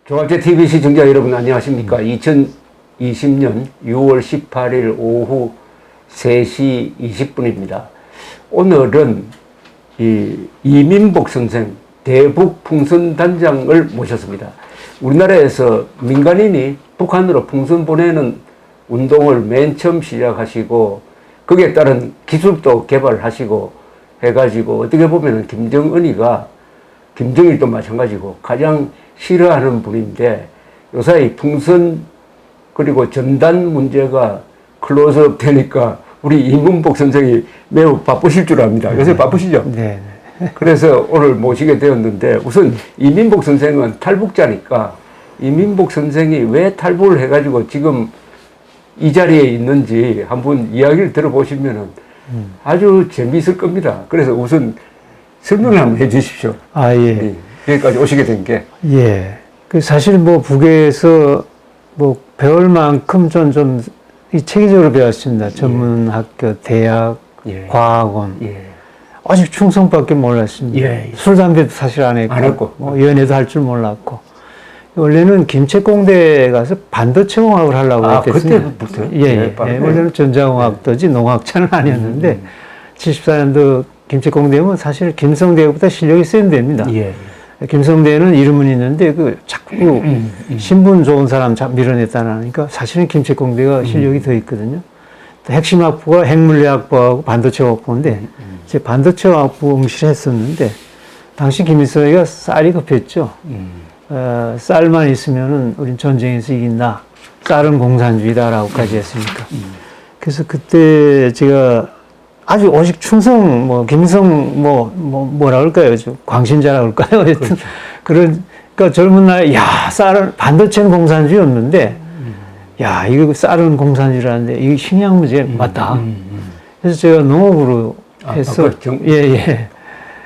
조각제 TV 시청자 여러분 안녕하십니까? 2020년 6월 18일 오후 3시 20분입니다. 오늘은 이민복 선생 대북 풍선 단장을 모셨습니다. 우리나라에서 민간인이 북한으로 풍선 보내는 운동을 맨 처음 시작하시고 거기에 따른 기술도 개발하시고 해가지고 어떻게 보면 김정일도 마찬가지고 가장 싫어하는 분인데 요사이 풍선 그리고 전단 문제가 클로즈업 되니까 우리 이민복 선생이 매우 바쁘실 줄 압니다. 요새 바쁘시죠? 네. 그래서 오늘 모시게 되었는데 우선 이민복 선생은 탈북자니까 이민복 선생이 왜 탈북을 해가지고 지금 이 자리에 있는지 한번 이야기를 들어보시면은 아주 재미있을 겁니다. 그래서 우선 설명을 한번 해 주십시오. 아, 예. 여기까지 오시게 된 게. 예. 그 사실 뭐 북에서 뭐 배울 만큼 좀 체계적으로 배웠습니다. 전문학교, 대학, 과학원. 아직 충성밖에 몰랐습니다. 술, 담배도 사실 안 했고, 뭐 연애도 할 줄 몰랐고. 원래는 김책공대에 가서 반도체 공학을 하려고 했거든요. 그때부터? 예. 원래는 전자공학도지 농학자는 아니었는데 74년도 김책공대면 사실 김성대보다 실력이 센 데입니다. 김성대는 이름은 있는데 자꾸 신분 좋은 사람 밀어냈다니까 사실은 김책공대가 실력이 더 있거든요. 또 핵심 학부가 핵물리학부하고 반도체학부인데 제 반도체학부 응시를 했었는데 당시 김일성이가 쌀이 급했죠. 쌀만 있으면은 우린 전쟁에서 이긴다. 쌀은 공산주의다라고까지 했으니까. 그래서 그때 제가 아주 오직 충성, 김일성, 뭐라 그럴까요? 광신자라 그럴까요? 하여튼, 그러니까 젊은 나이에, 쌀은, 반도체는 공산주의였는데, 이거 쌀은 공산주의라는데, 이게 식량 문제 맞다. 그래서 제가 농업으로 해서,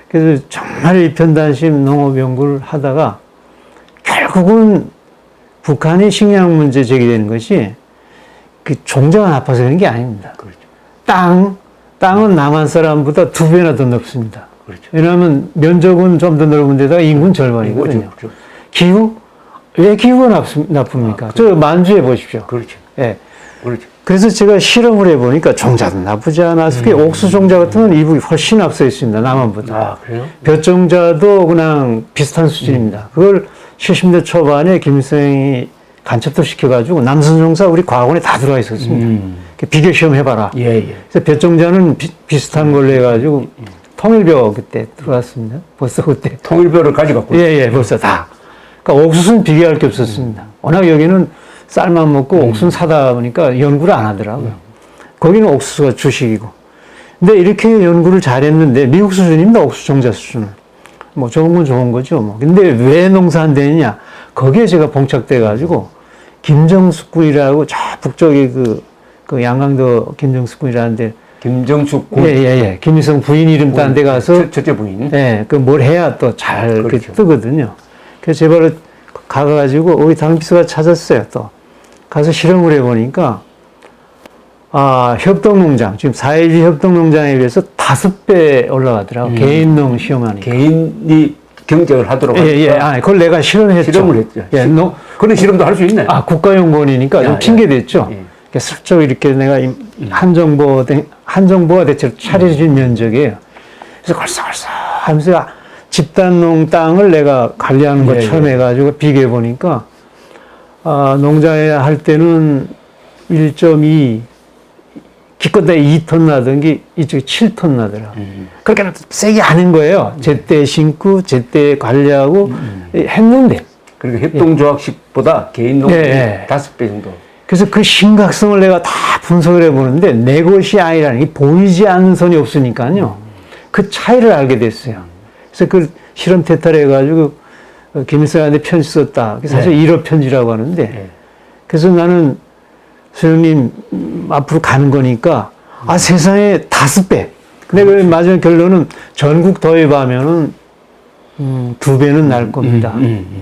그래서 정말 일편단심 농업 연구를 하다가, 결국은 북한이 식량 문제 제기되는 것이 그 종자가 나빠서 그런 게 아닙니다. 땅은 남한 사람보다 2배나 더 넓습니다. 왜냐하면 면적은 좀 더 넓은 데다가 인구는 절반이거든요. 기후? 왜 기후가 나쁩니까? 저 만주해 보십시오. 그래서 제가 실험을 해보니까 종자도 나쁘지 않았어요. 옥수 종자 같은 건 이북이 훨씬 앞서 있습니다. 남한보다. 그래요? 볕 종자도 그냥 비슷한 수준입니다. 그걸 70대 초반에 김일성이 간첩도 시켜가지고 남선종사 우리 과학원에 다 들어가 있었습니다. 비교 시험 해봐라. 그래서 볕종자는 비슷한 걸로 해가지고 통일벼 그때 들어왔습니다. 벌써 그때. 통일벼를 가져갔고. 벌써 다. 그러니까 옥수수는 비교할 게 없었습니다. 워낙 여기는 쌀만 먹고 옥수수는 사다 보니까 연구를 안 하더라고요. 거기는 옥수수가 주식이고. 근데 이렇게 연구를 잘했는데 미국 수준입니다. 옥수수 종자 수준은. 뭐 좋은 건 좋은 거죠. 근데 왜 농사 안 되느냐? 거기에 제가 봉착돼가지고 김정숙 군이라고 저 북쪽에 그 양강도 김정숙 군이라는데 김정숙 군? 김일성 부인 이름 딴 데 가서 첫째 부인? 뭘 해야 또 잘 뜨거든요. 그래서 제발 가가지고 우리 당기수가 찾았어요. 또 가서 실험을 해보니까 협동농장 지금 4.12 협동농장에 비해서 5배 올라가더라고. 개인농 시험하니까. 개인이 경쟁을 하도록 그걸 내가 실험을 했죠. 그런 실험도 할 수 있네. 국가연구원이니까 좀 핑계댔죠. 슬쩍 이렇게 내가 한정보가 대체로 차려진 면적이에요. 그래서 걸썩걸썩 하면서 집단농 땅을 내가 관리하는 것처럼 해가지고 비교해보니까, 농장에 할 때는 1.2, 기껏 2톤 나던 게 이쪽에 7톤 나더라. 그렇게 세게 하는 거예요. 제때 심고, 제때 관리하고 했는데. 그리고 협동조합식보다 개인농 5배 정도. 그래서 그 심각성을 내가 다 분석을 해보는데 내 것이 아니라는 게 보이지 않는 선이 없으니까요. 그 차이를 알게 됐어요. 그래서 그 실험 퇴탈해가지고 김일성한테 편지 썼다. 사실 1호 편지라고 하는데 그래서 나는 소장님 앞으로 가는 거니까 세상에 5배. 근데 그 마지막 결론은 전국 도입하면은 2배는 날 겁니다.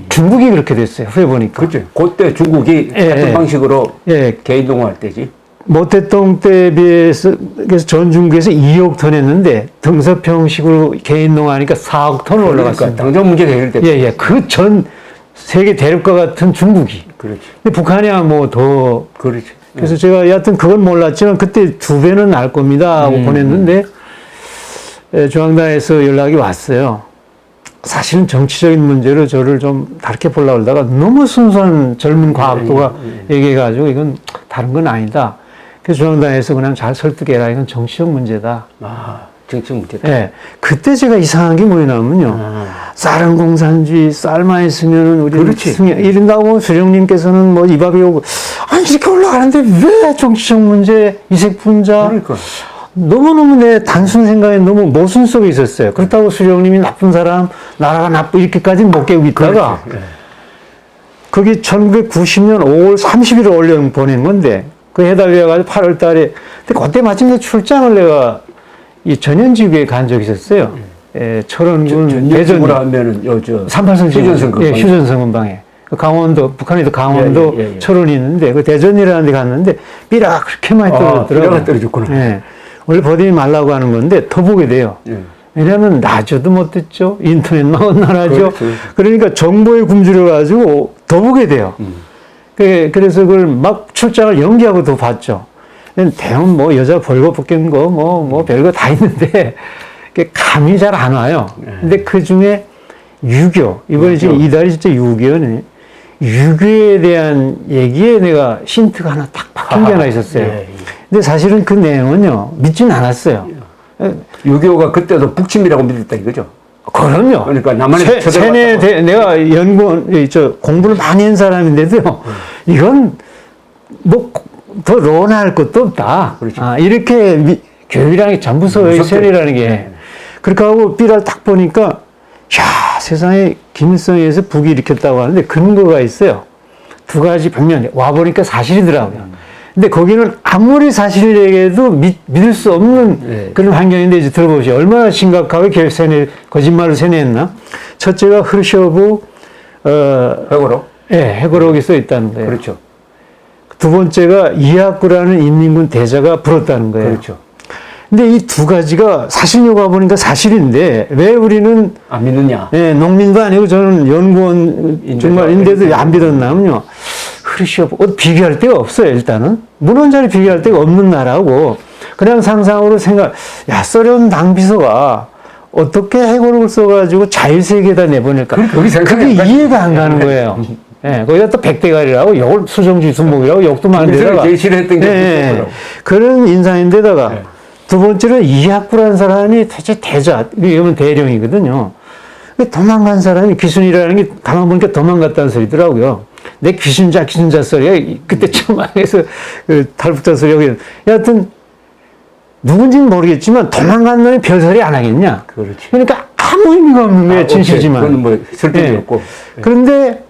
중국이 그렇게 됐어요. 후에 보니까. 그렇죠. 그때 중국이 같은 방식으로 개인 농업할 때지. 모태동 때에 비해서 그래서 전 중국에서 2억 톤 했는데 등서평식으로 개인 농하니까 4억 톤 올라갔습니다. 당장 문제가 해결됐죠. 그 전 세계 대륙과 같은 중국이. 그렇지. 근데 북한이야 뭐 더. 그렇지. 그래서 제가 여하튼 그건 몰랐지만 그때 2배는 날 겁니다 하고 보냈는데 중앙당에서 연락이 왔어요. 사실은 정치적인 문제로 저를 좀 다르게 보려고 하다가 너무 순수한 젊은 과학도가 얘기해가지고 이건 다른 건 아니다. 그래서 중앙당에서 그냥 잘 설득해라. 이건 정치적 문제다. 아, 정치 문제다. 예. 그때 제가 이상한 게 뭐냐면요. 쌀은 공산주의, 쌀만 있으면 우리 그렇지. 이른다고 수령님께서는 뭐 입 앞에 오고, 아니, 이렇게 올라가는데 왜 정치적 문제, 이색 분자. 그러니까. 너무너무 내 단순 생각에 너무 모순 속에 있었어요. 그렇다고 수령님이 나쁜 사람, 나라가 나쁘, 이렇게까지는 못 깨우고 있다가, 그게 1990년 5월 30일에 올려 보낸 건데, 그 해답이 와가지고 8월 달에, 근데 그때 마침 내 출장을 내가 이 전현지구에 간 적이 있었어요. 예, 철원군 대전으로 하면은 저 38선 휴전선거. 예, 휴전선거방에. 강원도, 북한에도 강원도 예. 철원이 있는데, 그 대전이라는 데 갔는데, 삐라가 그렇게 많이 떨어졌더라고요. 삐라가 떨어졌구나. 예. 원래 버리지 말라고 하는 건데, 더 보게 돼요. 예. 왜냐하면 낮에도 못 듣죠. 인터넷 나온 나라죠. 그렇죠. 그러니까 정보에 굶주려가지고 더 보게 돼요. 그래서 그걸 막 출장을 연기하고 더 봤죠. 대형 뭐 여자 벌거벗긴 거, 뭐 별거 다 있는데, 그게 감이 잘 안 와요. 근데 그 중에 유교, 이번에 지금 이달이 진짜 유교네. 유교에 대한 얘기에 내가 힌트가 하나 딱 박힌 게 하나 있었어요. 근데 사실은 그 내용은요, 믿진 않았어요. 유교가 그때도 북침이라고 믿었다 이거죠. 그럼요. 그러니까 남한에 세뇌 내가 연구원 공부를 많이 한 사람인데도요. 이건 뭐 더 로나할 것도 없다. 그렇죠. 아, 이렇게 교육이라는 게 전부서의 세뇌라는 게 그렇게 하고 삐를 딱 보니까 야 세상에 김일성에서 북이 일으켰다고 하는데 근거가 있어요. 두 가지 분명히 와 보니까 사실이더라고요. 근데 거기는 아무리 사실을 얘기해도 믿을 수 없는 그런 환경인데 이제 들어보시죠. 얼마나 심각하게 거짓말을 세뇌했나? 첫째가 흐르쇼브, 회고록. 예, 회고록이 써 있다는 거예요. 그렇죠. 두 번째가 이학구라는 인민군 대자가 불었다는 거예요. 그렇죠. 근데 이 두 가지가 사실려고 보니까 사실인데 왜 우리는 안 믿느냐? 예, 농민도 아니고 저는 연구원 정말인데도 안 믿었냐면요. 흐르쇼프 비교할 데가 없어요. 일단은 문헌자를 비교할 데가 없는 나라고 그냥 상상으로 야 소련 당비서가 어떻게 회고록을 써가지고 자유세계에다 내보낼까? 그게 이해가 안 가는 거예요. 예, 거기다 또 백대가리라고 욕을 수정주의 순목이라고 욕도 많은데다가 제시를 했던 게 그런 인상인데다가 두 번째는 이학구라는 사람이 대체 대자, 이건 대령이거든요. 도망간 사람이 귀순이라는 게 가만 보니까 도망갔다는 소리더라고요. 내 귀순자 소리가 그때 처음 해서 그 탈북자 소리하고 여하튼 누군지는 모르겠지만 도망간 놈이 별소리 안 하겠냐. 그렇지. 그러니까 아무 의미가 없는 거예요. 진실지만. 그건 뭐 설득이 없고. 그런데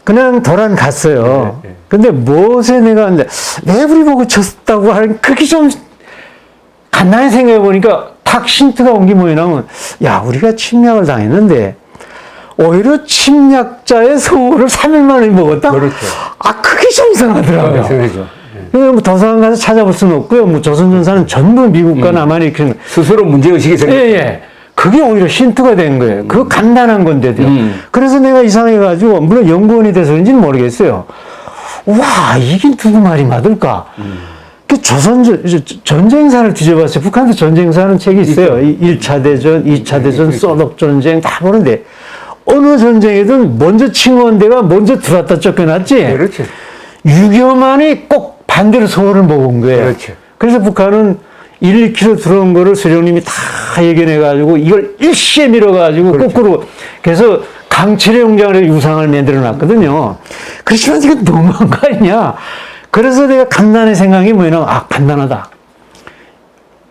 그냥 돌아갔어요. 근데 무엇에 내가 왜 우리 보고 졌다고 하는 그게 좀 간단히 생각해 보니까 탁 힌트가 온 게 뭐냐면 야 우리가 침략을 당했는데 오히려 침략자의 소를 3일 만에 먹었다? 그렇죠. 아 그게 좀 이상하더라고요. 이상하죠. 뭐 도서관 가서 찾아볼 수는 없고요. 뭐 조선전사는 전부 미국과 남한이 그런 스스로 문제의식이 생겼죠. 예. 그게 오히려 힌트가 된 거예요. 그거 간단한 건데도요. 그래서 내가 이상해가지고, 물론 연구원이 돼서 그런지는 모르겠어요. 와, 이게 누구 말이 맞을까? 그 전쟁사를 뒤져봤어요. 북한도 전쟁사는 책이 있어요. 1차 대전, 2차 대전, 소독전쟁 다 보는데, 어느 전쟁이든 먼저 침공대가 먼저 들어왔다 쫓겨났지. 그렇지. 6.25만이 꼭 반대로 서울을 먹은 거예요. 그렇죠. 그래서 북한은 1, 2km 들어온 거를 수령님이 다 예견해가지고 이걸 일시에 밀어가지고 그렇죠. 거꾸로 그래서 강철의 용장을 유상을 만들어 놨거든요. 그렇지만 이거 너무한 거 아니냐. 그래서 내가 간단히 생각이 뭐냐면 간단하다.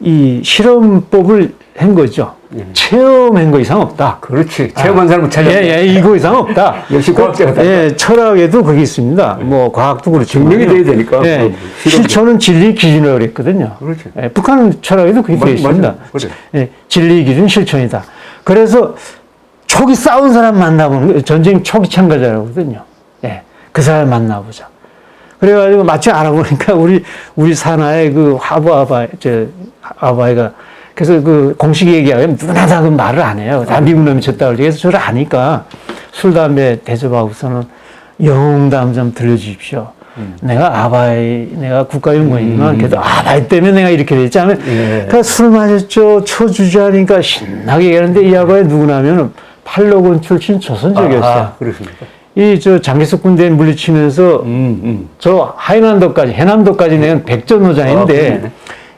이 실험법을 한 거죠. 체험한 거 이상 없다. 그렇지. 체험한 사람은 찾아. 이거 이상 없다. 역시 과학자다. 철학에도 그게 있습니다. 뭐 과학도 그렇죠. 증명이 돼야 되니까. 실천은 진리 기준이라고 그랬거든요. 그렇지. 북한 철학에도 그게 되어 있습니다. 그래. 진리 기준 실천이다. 그래서 초기 싸운 사람 만나보는 거예요. 전쟁 초기 참가자라고 하거든요. 그 사람 만나보자. 그래가지고 마침 알아보니까 우리 산하의 그 아바이가 그래서 그 공식 얘기하면 누나다 그 말을 안 해요. 다 미국 놈이 쳤다 그러지. 그래서 저를 아니까 술, 담배 대접하고서는 영담 좀 들려주십시오. 내가 국가연구원이지만 그래도 아바이 때문에 내가 이렇게 됐지 하면 그러니까 술 마셨죠. 초주자니까 신나게 얘기하는데 이 아바이 누구냐면 팔로군 출신 조선족이었어요. 그렇습니까? 이 저 장기숙 군대에 물리치면서 저 하이난도까지 해남도까지 내는 백전노장인데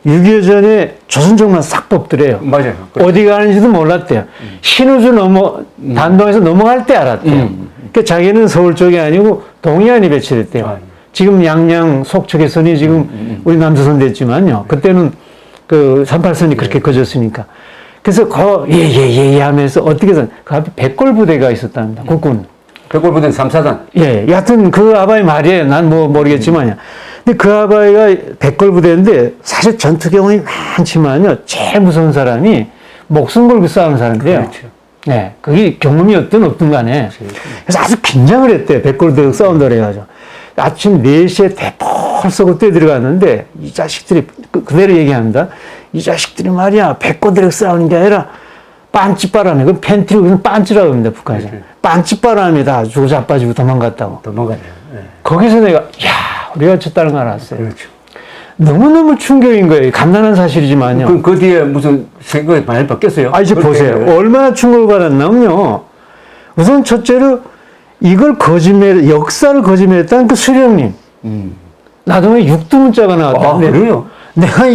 6.25 전에 조선족만 싹 뽑더래요. 맞아요. 어디 가는지도 몰랐대요. 신우주 단동에서 넘어갈 때 알았대요. 그러니까 자기는 서울 쪽이 아니고 동해안이 배치됐대요. 지금 양양 속초개선이 지금 우리 남조선 됐지만요. 그때는 그 38선이 그렇게 커졌으니까. 그래서 예 하면서 어떻게든 그 앞에 백골부대가 있었답니다. 국군. 백골부대는 3사단. 예, 여하튼 그 아바이 말이에요. 난 뭐 모르겠지만요. 근데 그 아바이가 백골부대인데 사실 전투 경험이 많지만요. 제일 무서운 사람이 목숨 걸고 싸우는 사람인데요. 그렇죠. 네, 그게 경험이 없든 간에. 그래서 아주 긴장을 했대요. 백골부대가 싸운다 그래가지고. 아침 4시에 대포를 쏘고 뛰어들어갔는데 이 자식들이 그대로 얘기합니다. 이 자식들이 말이야 백골들하고 싸우는 게 아니라 빤찌바람에 그 팬티로 그냥 빤찌라고 합니다. 북한에서. 빤찌바람에 다 주고 자빠지고 도망갔다고. 도망가네요. 네. 거기서 내가 야 우리가 쳤다는 걸 알았어요. 그렇죠. 너무너무 충격인 거예요. 간단한 사실이지만요. 그럼 그 뒤에 무슨 생각이 많이 바뀌었어요? 이제 보세요. 얼마나 충격을 받았냐면요. 우선 첫째로 이걸 역사를 거짓말했다는 그 수령님. 나도 왜 육두문자가 나왔다. 그래요? 내가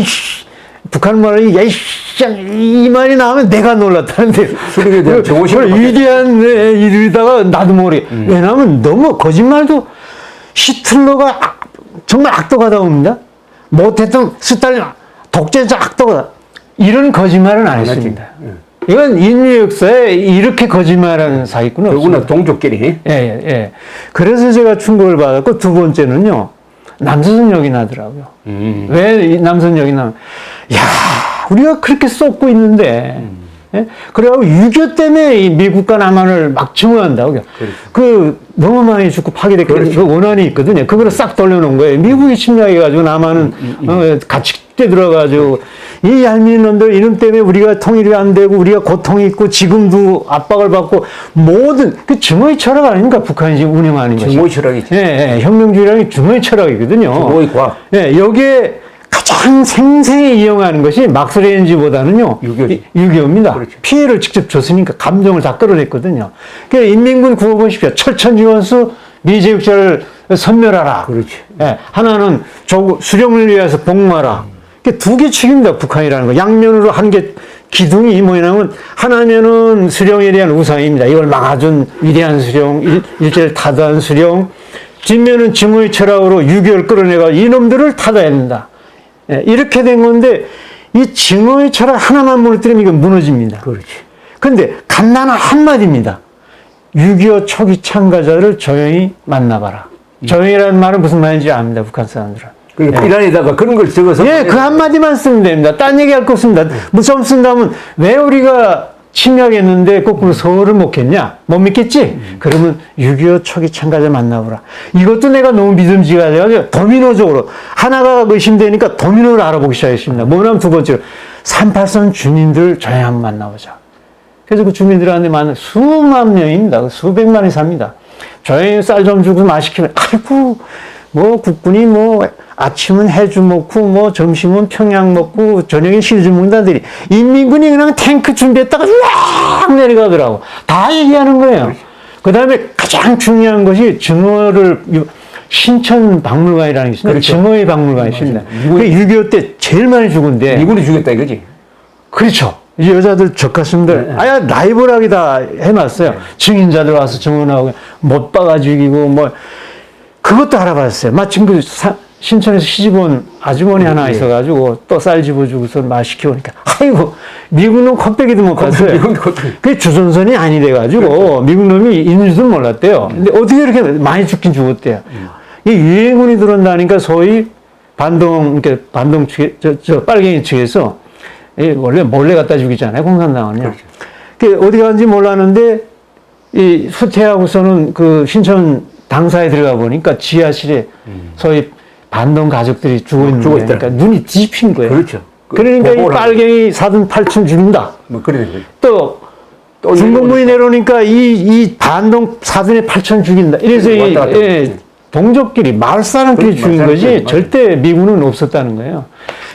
북한 말로 이 말이 나오면 내가 놀랐다는데. 수령에 대한 정오심을 위대한 일이다가 나도 모르게. 왜냐하면 너무 거짓말도 히틀러가 정말 악도가다 옵니다. 못했던 스탈린 독재자 악도가다. 이런 거짓말은 안 했습니다. 이건 인류 역사에 이렇게 거짓말하는 사기꾼은 없습니다. 더구나 동족끼리. 예. 그래서 제가 충격을 받았고 두 번째는요. 남조선역이 나더라고요. 왜 남조선역이 나면 야 우리가 그렇게 쏟고 있는데 예? 그래가지고 6.25 때문에 이 미국과 남한을 막 증오한다고. 그 너무 많이 죽고 파괴됐기 때문에 그 원한이 있거든요. 그거를 싹 돌려놓은 거예요. 미국이 침략해가지고 남한은 같이 들어가지고 이 얄미운 놈들 이놈 때문에 우리가 통일이 안 되고 우리가 고통이 있고 지금도 압박을 받고 모든 그 증오의 철학 아닙니까? 북한이 지금 운영하는 것이. 증오의 철학이죠. 예, 혁명주의라는 게 증오의 철학이거든요. 증오의 과학. 예, 여기에 가장 생생히 이용하는 것이 막스레인지보다는요. 6.25입니다. 그렇죠. 피해를 직접 줬으니까 감정을 다 끌어냈거든요. 그러니까 인민군 구호 보십시오. 철천지원수 미제국자를 섬멸하라. 그렇지. 예, 하나는 수령을 위해서 복무하라. 두 개 축입니다. 북한이라는 거. 양면으로 한 개 기둥이 뭐냐면 하나면은 수령에 대한 우상입니다. 이걸 막아준 위대한 수령, 일제를 타도한 수령. 뒷면은 증오의 철학으로 6.25를 끌어내가 이놈들을 타도해야 된다. 예, 이렇게 된 건데 이 증오의 철학 하나만 무너뜨리면 이건 무너집니다. 그렇지. 근데 간단한 한마디입니다. 6.25 초기 참가자를 조용히 만나봐라. 조용히라는 말은 무슨 말인지 압니다. 북한 사람들은. 그러니까 이란에다가 그런 걸 적어서. 예, 그 한마디만 쓰면 됩니다. 딴 얘기할 거 없습니다. 뭐 좀 쓴다면 왜 우리가 침략했는데 거꾸로 서울을 못 겠냐? 못 믿겠지? 그러면 6.25 초기 참가자 만나보라. 이것도 내가 너무 믿음직하게 돼가지고 도미노적으로 하나가 의심되니까 도미노를 알아보기 시작했습니다. 뭐냐면 두 번째로 38선 주민들 조용히 한번 만나보자. 그래서 그 주민들한테 만나 수만 명입니다. 수백만이 삽니다. 조용히 쌀 좀 주고 맛시키면 아이고 뭐 국군이 뭐 아침은 해주 먹고 뭐 점심은 평양 먹고 저녁엔 시리즈 먹는다들이 인민군이 그냥 탱크 준비했다가 쫙 내려가더라고. 다 얘기하는 거예요. 그 다음에 가장 중요한 것이 증오를 신천 박물관이라는 게 있습니다. 그렇죠. 증오의 박물관이 있습니다. 6.25 때 제일 많이 죽은데 미군이 죽였다 이거지. 그렇죠. 이 여자들 젖가슴들 아야 라이브락이 다 해놨어요. 증인자들 와서 증언하고 못 박아 죽이고 뭐 그것도 알아봤어요. 마침 그 신천에서 시집온 아주머니 하나 있어가지고 또 쌀 집어주고서 맛시키고 오니까 아이고 미국 놈 콧배기도 못 봤어요. 그게 주전선이 아니 돼가지고 미국 놈이 있는지도 몰랐대요. 근데 어떻게 이렇게 많이 죽긴 죽었대요. 이 유해군이 들어온다니까 소위 반동 측에 저 빨갱이 측에서 원래 몰래 갖다 죽이잖아요. 공산당은요. 그렇죠. 어디 갔는지 몰랐는데 이 후퇴하고서는 그 신천 당사에 들어가 보니까 지하실에 소위 반동 가족들이 죽어 있는 거예요. 그러니까 눈이 뒤집힌 거예요. 그렇죠. 그러니까 이 보고를 빨갱이 사돈 8천 죽인다. 뭐 그런 거죠. 또 중공군이 내려오니까 이 반동 사돈의 8천 죽인다. 이래서 왔다 갔다 동족끼리 마을 사람끼리 죽인 거지 맞아요. 절대 미군은 없었다는 거예요.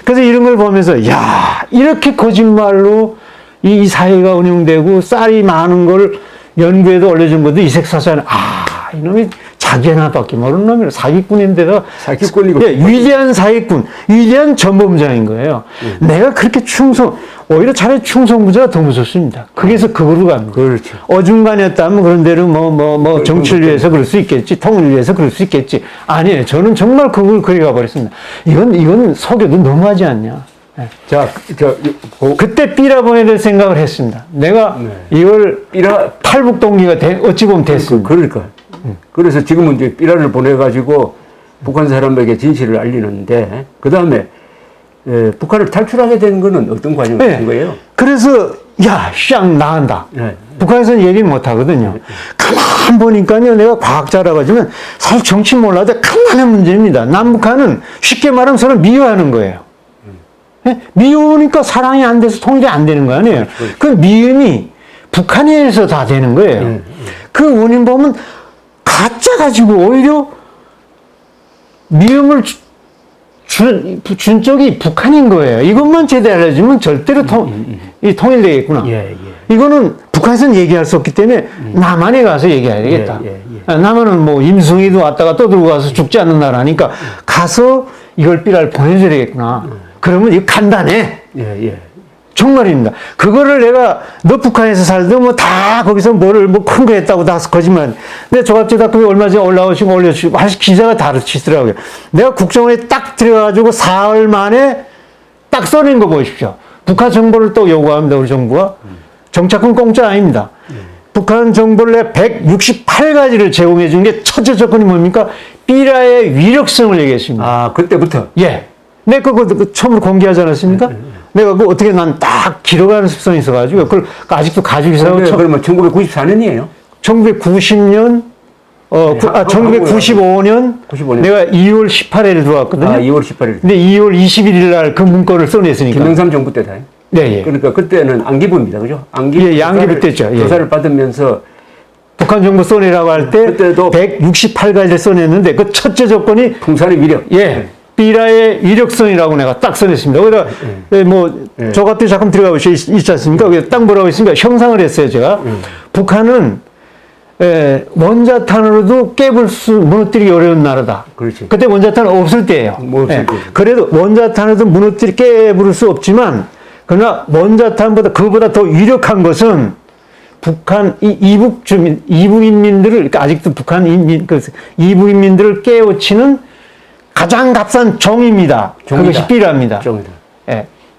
그래서 이런 걸 보면서 야 이렇게 거짓말로 이 사회가 운영되고 쌀이 많은 걸 연구에도 올려준 것도 이색사사는 이놈이 자기 하나밖에 모르는 놈이라 사기꾼인데다가 사기꾼이고 위대한 사기꾼, 위대한 전범장인 거예요. 내가 그렇게 오히려 차라리 충성부자가 더 무섭습니다. 거기서 그거로 갑니다. 그렇죠. 어중간했다면 그런 대로 정치를 위해서 그럴 수 있겠지, 통일을 위해서 그럴 수 있겠지. 아니에요. 저는 정말 그걸 그래 가버렸습니다. 이건 속여도 너무하지 않냐. 네. 자, 그때 삐라 보내야 될 생각을 했습니다. 내가 이걸 탈북 동기가 어찌 보면 됐습니다. 그러니까. 그래서 지금은 이제 삐라를 보내가지고 북한 사람에게 진실을 알리는데, 그 다음에 북한을 탈출하게 된 거는 어떤 과정인 거예요? 그래서, 샹, 나간다. 북한에서는 얘기 못 하거든요. 가만 보니까요, 내가 과학자라 가지고 사실 정치 몰라도 간단한 문제입니다. 남북한은 쉽게 말하면 서로 미워하는 거예요. 미우니까 사랑이 안 돼서 통일이 안 되는 거 아니에요. 그 미움이 북한에 의해서 다 되는 거예요. 그 원인 보면 가짜 가지고 오히려 미움을 준 쪽이 북한인 거예요. 이것만 제대로 알려주면 절대로 통일되겠구나. 이거는 북한에서는 얘기할 수 없기 때문에 남한에 가서 얘기해야 되겠다. 남한은 뭐 임승희도 왔다가 또 들고 가서 죽지 않는 나라니까 가서 이걸 삐라를 보내줘야 되겠구나. 그러면 이거 간단해. 정말입니다. 그거를 내가 너 북한에서 살도 뭐 다 거기서 큰 거 했다고 다 거짓말. 근데 조갑제답글이 얼마 전에 올려주시고 기자가 다르시더라고요. 내가 국정원에 딱 들어가가지고 사흘 만에 딱 써낸 거 보십시오. 북한 정보를 또 요구합니다. 우리 정부가. 정착은 공짜 아닙니다. 북한 정보를 168가지를 제공해 준 게 첫째 조건이 뭡니까? 삐라의 위력성을 얘기했습니다. 그때부터? 내가 그거 처음으로 공개하지 않았습니까? 내가 그거 어떻게 난 딱 기록하는 습성이 있어가지고, 그걸 아직도 가지고 있어요. 그러면 1994년이에요? 1990년, 1995년, 내가 2월 18일에 들어왔거든요. 2월 18일. 근데 2월 21일 날 그 문건을 써냈으니까. 김영삼 정부 때다. 그러니까 그때는 안기부입니다. 그죠? 안기부 때죠. 조사를 받으면서 북한 정부 써내라고 할 때, 그때도 168가지를 써냈는데, 그 첫째 조건이 풍산의 위력. 삐라의 위력성이라고 내가 딱 써냈습니다. 거기다 조갑대 작품 들어가고 있지 않습니까? 거기다 딱 뭐라고 했습니까? 형상을 했어요, 제가. 북한은 원자탄으로도 무너뜨리기 어려운 나라다. 그렇지. 그때 원자탄 없을 때예요. 그래도 원자탄으로도 깨부를 수 없지만, 그러나 원자탄보다 그보다 더 위력한 것은 북한 이북 인민들을, 그러니까 아직도 북한 이북 인민들을 깨우치는 가장 값싼 종입니다. 그것이 삐라입니다.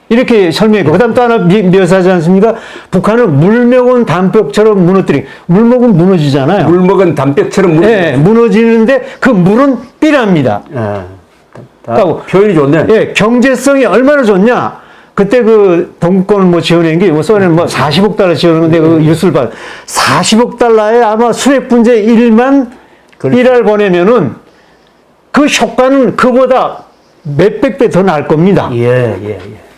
이렇게 설명했고, 그 다음 또 하나 묘사하지 않습니까? 무너뜨린 무너뜨린, 물먹은 무너지잖아요. 물먹은 담백처럼 무너지는데 그 물은 삐라입니다. 표현이 좋네. 경제성이 얼마나 좋냐? 그때 그 동권을 지어낸 게, 소련은 40억 달러 지어냈는데 그 뉴스를 봐. 40억 달러에 아마 수백 분의 1만 삐라를 보내면은 그 효과는 그보다 몇백 배 더 나을 겁니다.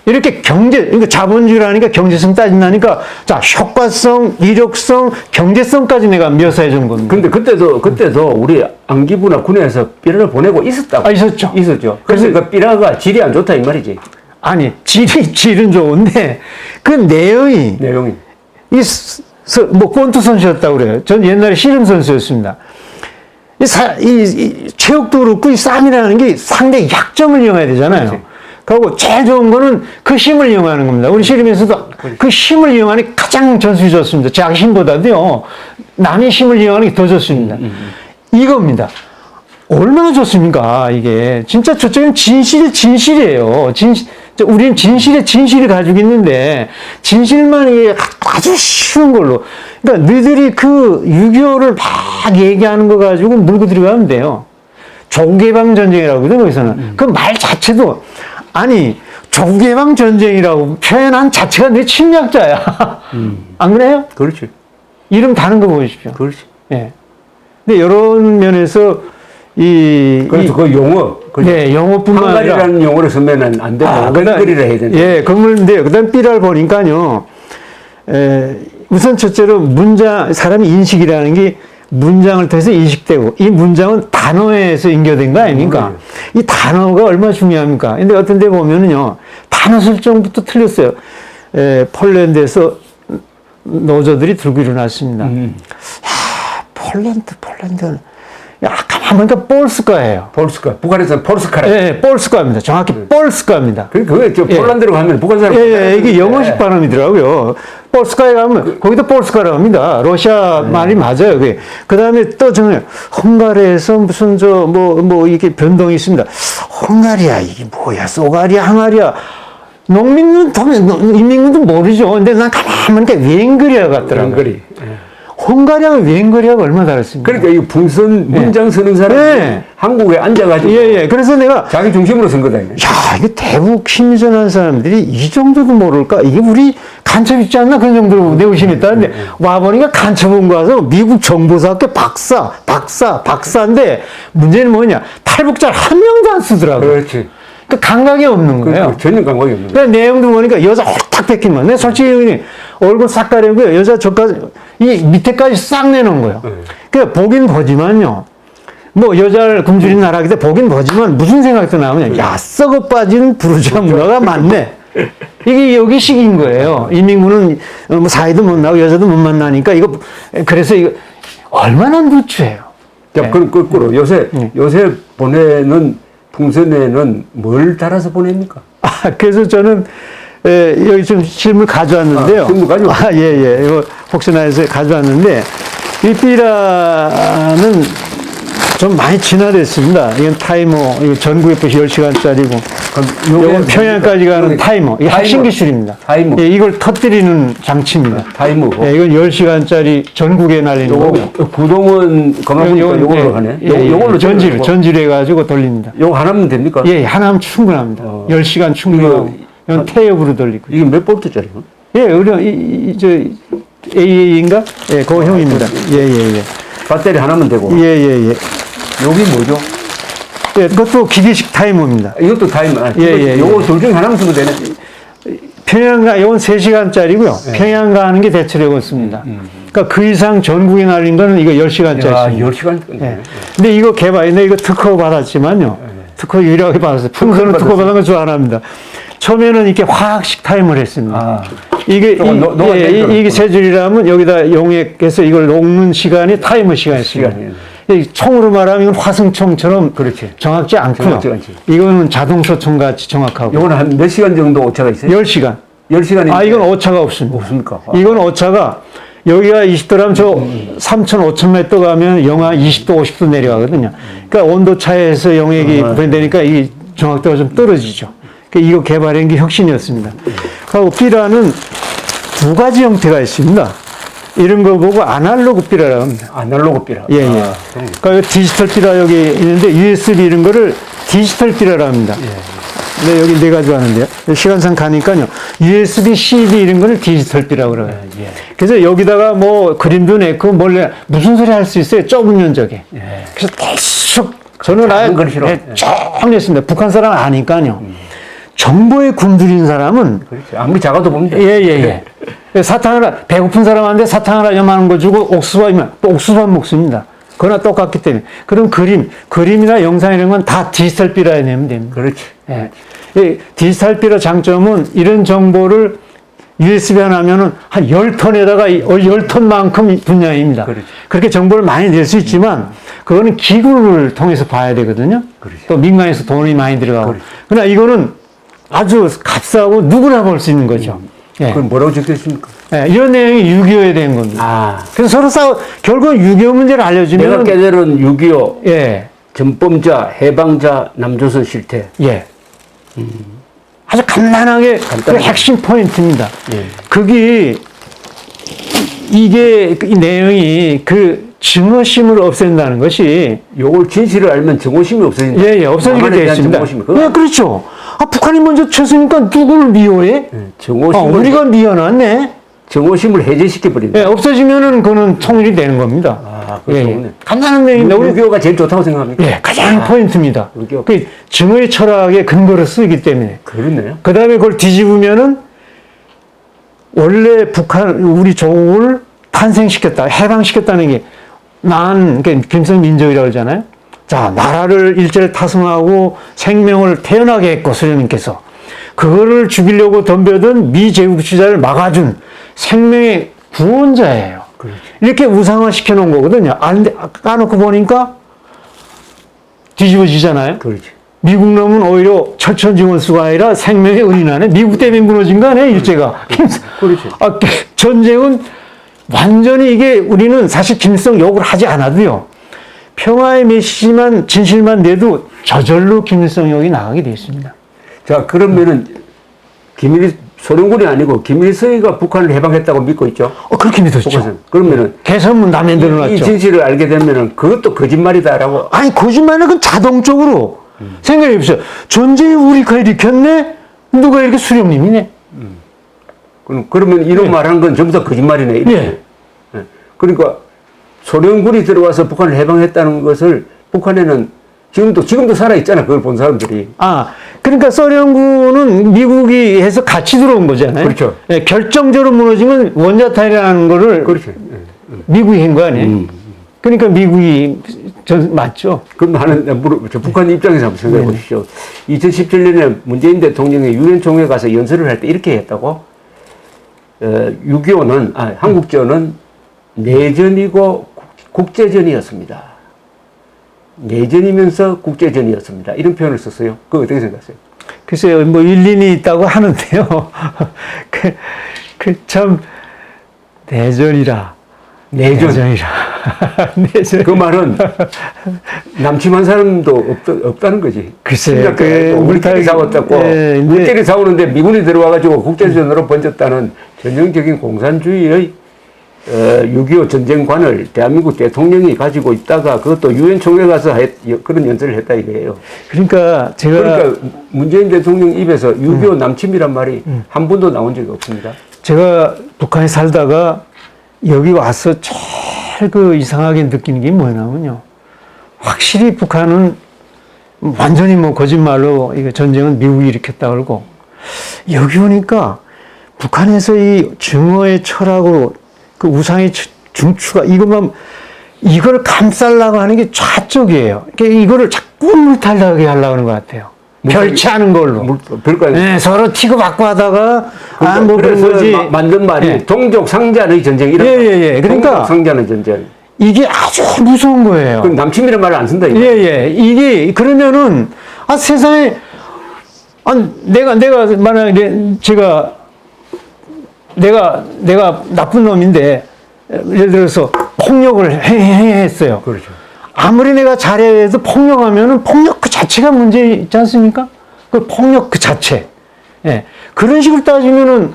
이렇게 그러니까 자본주의라니까 경제성 따진다니까, 자, 효과성, 위력성, 경제성까지 내가 묘사해 준 겁니다. 근데 그때도 우리 안기부나 군에서 삐라를 보내고 있었다고. 있었죠. 그래서 그 삐라가 질이 안 좋다 이 말이지. 아니, 질은 좋은데, 그 내용이. 권투 선수였다고 그래요. 전 옛날에 씨름 선수였습니다. 체육도 그렇고, 이 싸움이라는 게 상대의 약점을 이용해야 되잖아요. 그리고 제일 좋은 거는 그 힘을 이용하는 겁니다. 우리 씨름에서도 그 힘을 이용하는 게 가장 전술이 좋습니다. 자기 힘보다도요, 남의 힘을 이용하는 게 더 좋습니다. 이겁니다. 얼마나 좋습니까, 이게. 진짜 저쪽은 진실이에요. 우리는 진실을 가지고 있는데, 진실만 이게 아주 쉬운 걸로. 그러니까 너희들이 그 6.25를 막 얘기하는 거 가지고 물고 들어가면 돼요. 조국해방 전쟁이라고 그러거든요, 거기서는. 그 말 자체도, 조국해방 전쟁이라고 표현한 자체가 내 침략자야. 안 그래요? 그렇지. 이름 다른 거 보십시오. 그렇지. 근데 이런 면에서 그래서 그 용어, 네, 영어뿐만 아니라 한가리라는 용어를 쓰면은 안 되고 한가리라 해야 된다. 예, 건물인데 그다음 B를 보니까요. 우선 첫째로 문장 사람의 인식이라는 게 문장을 통해서 인식되고 이 문장은 단어에서 인겨된 거 아닙니까? 이 단어가 얼마나 중요합니까? 근데 어떤 데 보면은요. 단어 설정부터 틀렸어요. 폴란드에서 노조들이 들고 일어났습니다. 폴란드는 가만 보니까 폴스카예요. 폴스카. 북한에서는 폴스카라. 예, 폴스카입니다. 정확히 폴스카입니다. 그게 저 폴란드로 가면 북한 사람. 예, 이게 영어식 발음이더라고요. 폴스카에 가면 거기도 폴스카라고 합니다. 러시아 말이 맞아요. 그게. 그다음에 또 저는 헝가리에서 무슨 뭐 이게 변동이 있습니다. 헝가리아 이게 뭐야? 소가리아, 항아리아. 농민은 인민군도 모르죠. 근데 난 가만 보니까 웬거리아 같더라고요. 웬거리. 헝가리아가 웬거리아가 얼마나 다르습니까? 그러니까 이 풍선 문장 쓰는 사람이 예. 한국에 앉아가지고 예. 그래서 내가 자기 중심으로 쓴 거다. 이거. 야, 이게 대북 심리전하는 사람들이 이 정도도 모를까? 이게 우리 간첩 있지 않나? 그런 정도로 내 의심했다는데, 와보니까 간첩 온 거 와서 미국 정보사학교 박사인데, 문제는 뭐냐? 탈북자 한 명도 안 쓰더라고요. 그렇지. 그 감각이 없는 거예요. 전혀 감각이 없는 거예요. 그러니까 내용도 보니까 여자 홀딱 뺏기면, 내가 솔직히 얼굴 싹 가리고요. 여자 저까지, 이 밑에까지 싹 내놓은 거예요. 그러니까 보긴 보지만요. 뭐 여자를 굶주린 나라기 때문에 보긴 보지만 무슨 생각도 나오냐. 야, 썩어 빠진 부르주아 문화가 많네. 이게 여기식인 거예요. 인민군은 뭐 사이도 못 나고 여자도 못 만나니까 그래서 이거 얼마나 누추해요. 자, 그럼 거꾸로 요새 보내는 풍선에는 뭘 달아서 보냅니까? 그래서 저는 여기 좀 실물 가져왔는데요. 실물 가져왔어요? 예. 이거 혹시나 해서 가져왔는데 이 삐라는 좀 많이 진화됐습니다. 이건 타이머, 이거 전국에 10시간짜리고, 이건 평양까지 가는 타이머. 이게 핵심 기술입니다. 타이머. 예, 이걸 터뜨리는 장치입니다. 타이머고. 예, 이건 10시간짜리 전국에 날리는 거고요. 구동은 가만 보니까 요걸로 하네. 요걸로 전지를 해가지고 돌립니다. 요거 하나면 됩니까? 예, 하나면 충분합니다. 10시간 충분하고. 이건 태엽으로 돌리고. 이게 몇 볼트짜리요? 예, 저 AA인가? 예, 그 형입니다. 예. 배터리 하나면 되고. 예. 여기 뭐죠? 예, 그것도 기계식 타이머입니다. 이것도 타이머. 예. 요거 둘 중에 하나만 쓰면 되네. 이건 3시간짜리고요. 평양 가는 게 대체로 씁니다. 그러니까 그 이상 전국에 날린 거는 이거 10시간짜리. 10시간. 예. 근데 이거 개발인데 이거 특허 받았지만요. 특허 유일하게 받았어요. 풍선은 특허 받은 건 줄 안 합니다. 처음에는 이렇게 화학식 타이머를 했습니다. 이게 세 줄이라면 여기다 용액해서 이걸 녹는 시간이 타이머 시간이었습니다. 총으로 말하면 이건 화승총처럼 그렇지. 정확지 않고요. 정확지 않지. 이거는 자동소총 같이 정확하고. 이거는 한 몇 시간 정도 오차가 있어요? 10시간. 10시간이. 이건 오차가 없습니다. 없습니까? 이건 오차가 여기가 20도라면 저 3,500m 가면 영하 20도, 50도 내려가거든요. 그러니까 온도 차에서 용액이 분해되니까 이 정확도가 좀 떨어지죠. 그러니까 이거 개발한 게 혁신이었습니다. 그리고 삐라는 두 가지 형태가 있습니다. 이런 거 보고 아날로그 삐라라고 합니다. 아날로그 삐라. 예. 그러니까 디지털 삐라 여기 있는데 USB 이런 거를 디지털 삐라라고 합니다. 네, 여기 네 가지 왔는데요. 시간상 가니까요. USB, CD 이런 거를 디지털 삐라고 그래요. 그래서 여기다가 뭐 그림도 내고 몰래 무슨 소리 할 수 있어요. 좁은 면적에. 그래서 계속 저는 아예 쭉 냈습니다. 북한 사람 아니까요. 정보에 굶주린 사람은 그렇지. 아무리 작아도 봅니다. 예. 사탕 하나, 배고픈 사람한테 사탕 하나 요만한 거 주고 옥수수면 또 옥수수만 먹습니다. 그거나 똑같기 때문에. 그럼 그림이나 영상 이런 건 다 디지털 삐라에 내면 됩니다. 그렇지. 예. 이 디지털 삐라 장점은 이런 정보를 USB 하나면은 한 10톤에다가 10톤만큼 분량입니다. 그렇지. 그렇게 정보를 많이 낼 수 있지만 그거는 기구를 통해서 봐야 되거든요. 그렇지. 또 민간에서 돈이 많이 들어가고. 그렇지. 그러나 이거는 아주 값싸고 누구나 볼 수 있는 거죠. 예. 그럼 뭐라고 적혀 있습니까? 예, 이런 내용이 6.25에 대한 겁니다. 그래서 서로 결국은 6.25 문제를 알려주면. 내가 깨달은 6.25 예. 전범자, 해방자, 남조선 실태. 예. 아주 간단하게 그 핵심 포인트입니다. 그게 이게 이 내용이 그 증오심을 없앤다는 것이 요걸 진실을 알면 증오심이 없어진다. 예, 없어지게 되어 있습니다. 예, 그렇죠. 북한이 먼저 쳤으니까 누구를 미워해? 증오심을 우리가 미워놨네. 증오심을 해제시켜 버린다. 예, 없어지면은 그거는 통일이 되는 겁니다. 아, 그렇죠. 네. 간단한 내용인데 우리 6.25가 제일 좋다고 생각합니까? 예, 가장 포인트입니다. 6.25. 그 증오의 철학의 근거로 쓰이기 때문에. 그렇네요. 그 다음에 그걸 뒤집으면은 원래 북한, 우리 조국을 탄생시켰다, 해방시켰다는 게 그러니까 김성민족이라고 그러잖아요. 자, 나라를 일제를 타승하고 생명을 태어나게 했고, 수령님께서. 그거를 죽이려고 덤벼든 미제국주의자를 막아준 생명의 구원자예요. 그렇죠. 이렇게 우상화 시켜놓은 거거든요. 근데 까놓고 보니까 뒤집어지잖아요. 그렇지. 미국 놈은 오히려 철천지원수가 아니라 생명의 은인하네. 미국 때문에 무너진 거 아니에요, 일제가. 그렇지. 전쟁은 완전히 이게 우리는 사실 김일성 욕을 하지 않아도요. 평화의 메시지만 진실만 내도 저절로 김일성 욕이 나가게 되어 있습니다. 자, 그러면은 소련군이 아니고 김일성이가 북한을 해방했다고 믿고 있죠. 그렇게 믿었죠. 북한은. 그러면은 개선문 남에 늘어났죠. 이 진실을 알게 되면은 그것도 거짓말이다라고. 아니 거짓말은 그 자동적으로 생각해 보세요. 전쟁이 우리가 일으켰네. 누가 이렇게 수령님이네. 그러면 이런 말하는 건 전부 다 거짓말이네. 이렇게. 예. 예. 그러니까 소련군이 들어와서 북한을 해방했다는 것을 북한에는 지금도 살아 있잖아. 그걸 본 사람들이. 그러니까 소련군은 미국이 해서 같이 들어온 거잖아요. 그렇죠. 예, 결정적으로 무너진 건 원자탄이라는 거를 그렇죠. 미국이 한 거 아니에요. 그러니까 미국이 맞죠. 그럼 나는 북한 입장에서 한번 생각해 보십시오. 2017년에 문재인 대통령이 유엔 총회 가서 연설을 할 때 이렇게 했다고. 6.25는 한국전은 내전이고 국제전이었습니다. 내전이면서 국제전이었습니다. 이런 표현을 썼어요. 그거 어떻게 생각하세요? 글쎄요, 뭐 일리는 있다고 하는데요. 참 내전이라. 내전이라. 내전. 그 말은 남침한 사람도 없다는 거지. 글쎄요. 우리끼리 싸웠다고. 우리끼리 싸우는데 미군이 들어와가지고 국제전으로 번졌다는 전형적인 공산주의의 6.25 전쟁관을 대한민국 대통령이 가지고 있다가 그것도 유엔 총회 가서 그런 연설을 했다 이거예요. 그러니까 문재인 대통령 입에서 6.25 남침이란 말이 한 번도 나온 적이 없습니다. 제가 북한에 살다가 여기 와서 제일 이상하게 느끼는 게 뭐냐면요. 확실히 북한은 완전히 거짓말로 이거 전쟁은 미국이 일으켰다 그러고 여기 오니까 북한에서 이 증오의 철학으로 그 우상의 중추가 이걸 감싸려고 하는 게 좌쪽이에요. 그러니까 이거를 자꾸 물탈나게 하려고 하는 것 같아요. 별치하는 걸로. 별거 네, 서로 치고받고 하다가 그런 거지. 만든 말이 동족 상잔의 전쟁 이런 거. 예. 그러니까 동족 상잔의 전쟁. 이게 아주 무서운 거예요. 그럼 남침이라는 말을 안 쓴다 이거. 이게 그러면은 세상에 내가 만약에 내가 나쁜 놈인데 예를 들어서 폭력을 했어요. 그렇죠. 아무리 내가 잘해도 폭력하면은 폭력 그 자체가 문제 있지 않습니까? 그 폭력 그 자체. 예. 그런 식으로 따지면은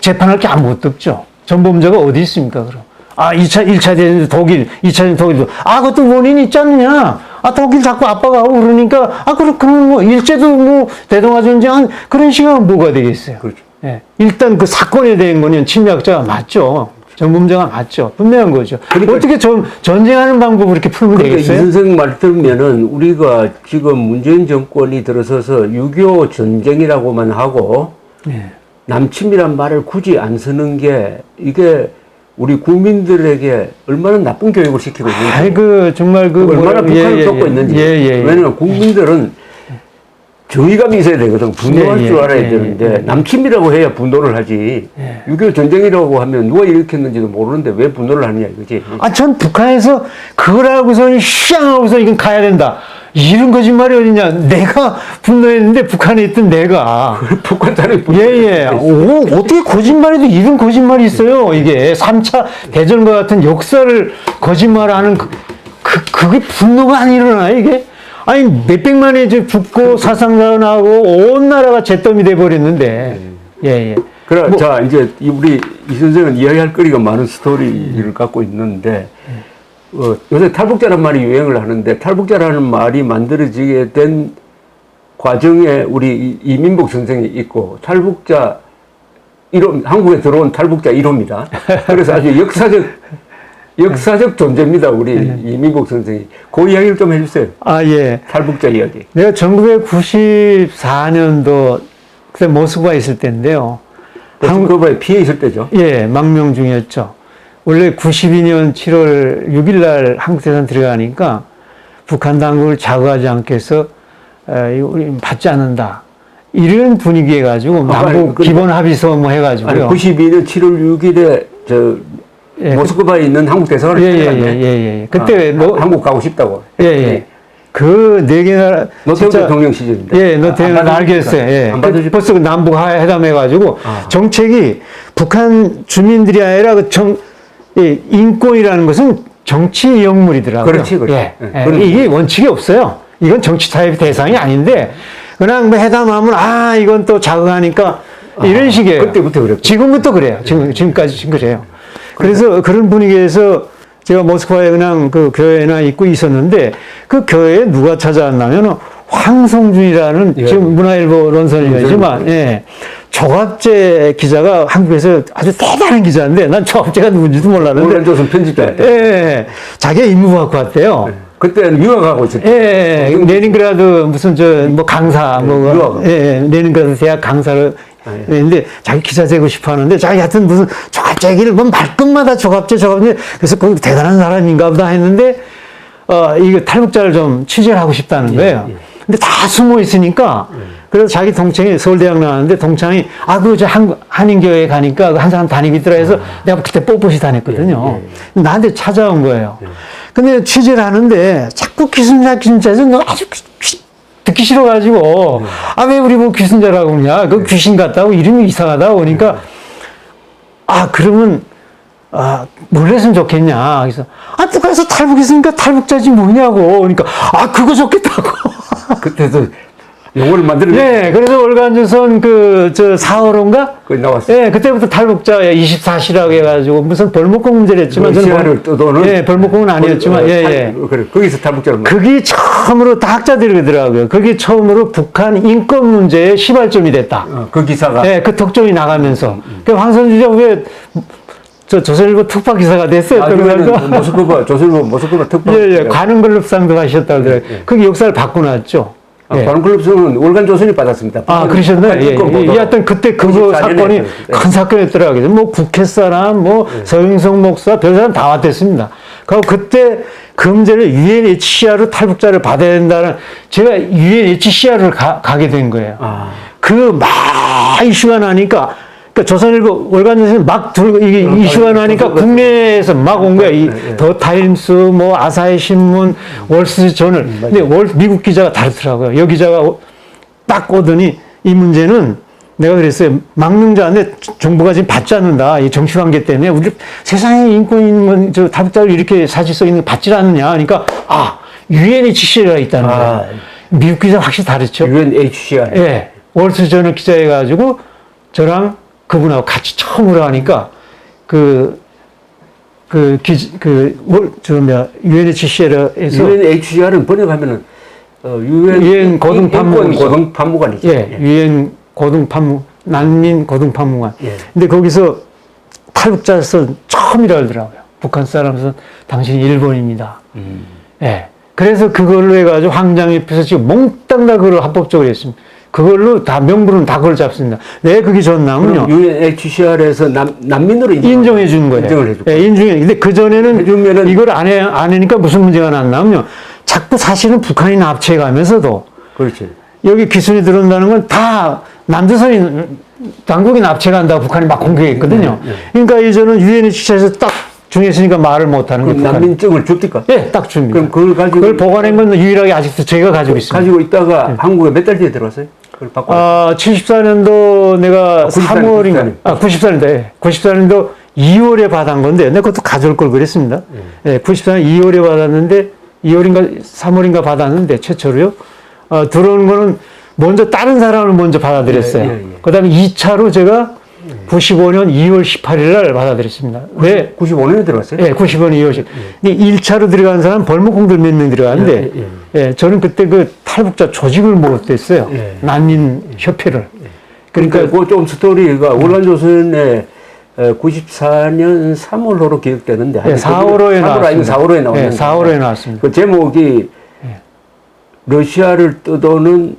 재판할 게 아무것도 없죠. 전범자가 어디 있습니까, 그럼? 1차 대전 독일, 2차 대전 독일도 그것도 원인이 있지 않느냐? 독일 자꾸 아빠가 하고 그러니까 그럼 일제도 대동아전쟁 그런 식으로 뭐가 되겠어요? 그렇죠. 예. 일단 그 사건에 대한 거는 침략자가 맞죠. 전범자가 맞죠. 분명한 거죠. 그러니까 어떻게 전쟁하는 방법을 이렇게 풀면 되겠어요? 이 선생 말 들으면은 우리가 지금 문재인 정권이 들어서서 6.25 전쟁이라고만 하고 남침이란 말을 굳이 안 쓰는 게 이게 우리 국민들에게 얼마나 나쁜 교육을 시키고 있는지. 정말 얼마나 북한을 쫓고 있는지. 왜냐면 국민들은 정의감이 있어야 되거든. 분노할 줄 알아야 되는데 남침이라고 해야 분노를 하지. 6.25 전쟁이라고 하면 누가 일으켰는지도 모르는데 왜 분노를 하느냐 이거지. 전 북한에서 그걸 알고서 희양하고서 이건 가야 된다. 이런 거짓말이 어딨냐. 내가 분노했는데 북한에 있던 내가. 북한 사람이 어떻게 거짓말해도 이런 거짓말이 있어요. 이게 3차 대전과 같은 역사를 거짓말하는 그게 분노가 안 일어나요, 이게? 몇백만이 죽고 사상자 나고 온 나라가 잿더미 돼버렸는데. 그래, 자, 이제 우리 이 선생은 이야기할 거리가 많은 스토리를 갖고 있는데, 요새 탈북자란 말이 유행을 하는데, 탈북자라는 말이 만들어지게 된 과정에 우리 이민복 선생이 있고, 탈북자 1호, 한국에 들어온 탈북자 1호입니다. 그래서 아주 역사적 존재입니다. 우리 이민복 선생이. 그 이야기를 좀 해주세요. 아, 예. 탈북자 이야기. 내가 1994년도 그때 모스크바에 있을 때인데요. 모스크바에 피해 있을 때죠. 예, 망명 중이었죠. 원래 92년 7월 6일 날 한국 대선 들어가니까 북한 당국을 자극하지 않게 해서 우리 받지 않는다. 이런 분위기에 가지고 남북 기본 합의서 뭐 해가지고요. 92년 7월 6일에 모스크바에 있는 한국 대사관을 예. 그때 한국 가고 싶다고. 예. 그 네 개나 노태우 대통령 시절인데. 예, 노태우는 알겠어요. 예. 벌써 그 남북 회담해가지고 정책이 북한 주민들이 아니라 인권이라는 것은 정치 역물이더라고요. 그렇지. 예. 이게 원칙이 없어요. 이건 정치 타협 대상이 아닌데 그냥 뭐 회담하면 이건 또 자극하니까 이런 식이에요. 그때부터 그랬고. 지금부터 그래요. 지금까지 그래요. 그래서 그런 분위기에서 제가 모스크바에 그냥 그 교회나 있고 있었는데 그 교회에 누가 찾아왔냐면 황성준이라는 지금 문화일보 논설위원이지만 조갑재 기자가 한국에서 아주 대단한 기자인데 난 조갑재가 누군지도 몰랐는데 월간조선 편집자. 자기가 임무 갖고 왔대요. 그때는 유학하고 있었죠. 레닌그라드 무슨 뭐 강사 레닌그라드 대학 강사를 근데 자기 기자 되고 싶어 하는데 자기 하여튼 무슨 조갑재 얘기를 뭐 말끝마다 조갑재 그래서 그 대단한 사람인가 보다 했는데 이거 탈북자를 좀 취재를 하고 싶다는 거예요. 근데 다 숨어 있으니까 그래서 자기 동창이 서울대학 나왔는데 동창이 저 한인교회에 가니까 한 사람 다니고 있더라 해서 내가 그때 뻣뻣이 다녔거든요. 나한테 찾아온 거예요. 근데 취재를 하는데 자꾸 귀순자에서 너 아주 듣기 싫어가지고 왜 우리 뭐 귀순자라고 그러냐 그 귀신 같다고 이름이 이상하다고 그러니까 그러면 뭘 했으면 좋겠냐 그래서 북한에서 탈북했으니까 탈북자지 뭐냐고 그러니까 그거 좋겠다고 그때도 용어를 만들어. 그래서 월간조선 4호론가? 거기 나왔어요. 그때부터 탈북자 24시라고 해가지고 무슨 벌목공 문제를 했지만 저는 떠도는. 벌목공은 아니었지만 그래 거기서 탈북자를. 그게 처음으로 다 학자들이 그러더라고요. 그게 처음으로 북한 인권 문제의 시발점이 됐다. 그 기사가. 그 특종이 나가면서. 그 황선주가 왜 조선일보 특파 기사가 됐어요. 조선일보 모스크바 특파. 관음글럽상도 하셨다고 그러더라고요. 그게 역사를 바꾸놨죠. 관음글럽상은 월간조선이 받았습니다. 그러셨나요? 하여튼 그때 그거 사건이 큰 사건이었더라고요. 뭐 국회 사람, 서영석 목사, 별 사람 다 왔댔습니다. 그때 그 문제를 UNHCR로 탈북자를 받아야 된다는 제가 UNHCR을 가게 된 거예요. 이슈가 나니까 조선일보 월간조선이 막 들고 이슈가 나니까 국내에서 막 온 거야. 더 타임스, 아사히 신문, 월스트리트저널. 근데 미국 기자가 다르더라고요. 여기 기자가 딱 오더니 이 문제는 내가 그랬어요. 망명자인데 정부가 지금 받지 않는다. 이 정치 관계 때문에 우리 세상에 인권 있는 탈북자를 이렇게 사실 써 있는 거 받지 않느냐. 그러니까 UNHCR가 있다는 거야. 미국 기자 확실히 다르죠. UNHCR. 월스트리트저널 기자해가지고 저랑 그분하고 같이 처음으로 하니까 UNHCR은 번역하면은 유엔 고등판무관이죠. 유엔 난민 고등판무관. 근데 거기서 탈북자로서 처음이라 그러더라고요. 북한 사람으로서 당신이 일본입니다. 그래서 그걸로 해가지고 황장협에서 지금 몽땅 다 그걸 합법적으로 했습니다. 그걸로 다 명분은 다 그걸 잡습니다. 왜 그게 좋냐면요. UNHCR에서 난민으로 인정해 주는 거예요. 인정을 해주고. 근데 그 전에는 이걸 안 하니까 무슨 문제가 났냐면요. 자꾸 사실은 북한이 납치해 가면서도 그렇지. 여기 기순이 들어온다는 건 다 남조선이 당국이 납치해 간다고 북한이 막 공격했거든요. 그러니까 이제는 UNHCR에서 딱 중요했으니까 말을 못하는 거예요. 난민증을 줍니까? 딱 줍니다. 그럼 그걸 보관한 건 유일하게 아직도 저희가 가지고 있습니다. 가지고 있다가 한국에 몇 달 뒤에 들어왔어요? 그걸 바꿔. 74년도 내가 3월인가? 94년도 2월에 받은 건데, 내가 그것도 가져올 걸 그랬습니다. 94년 2월에 받았는데, 2월인가 3월인가 받았는데, 최초로요. 들어오는 거는 먼저 다른 사람을 먼저 받아들였어요. 그 다음에 2차로 제가 95년 2월 18일 날 받아들였습니다. 왜? 95년에 들어갔어요? 95년 2월 10일. 근데 1차로 들어간 사람 벌목공들 몇 명 들어갔는데, 저는 그때 그 탈북자 조직을 못했어요. 난민협회를. 그러니까 그좀 스토리가 월간조선에 94년 3월호로 기억되는데. 네, 4월호에 나왔습니다. 4월호에 나왔는데. 네, 4월호에 나왔습니다. 그 제목이 러시아를 떠도는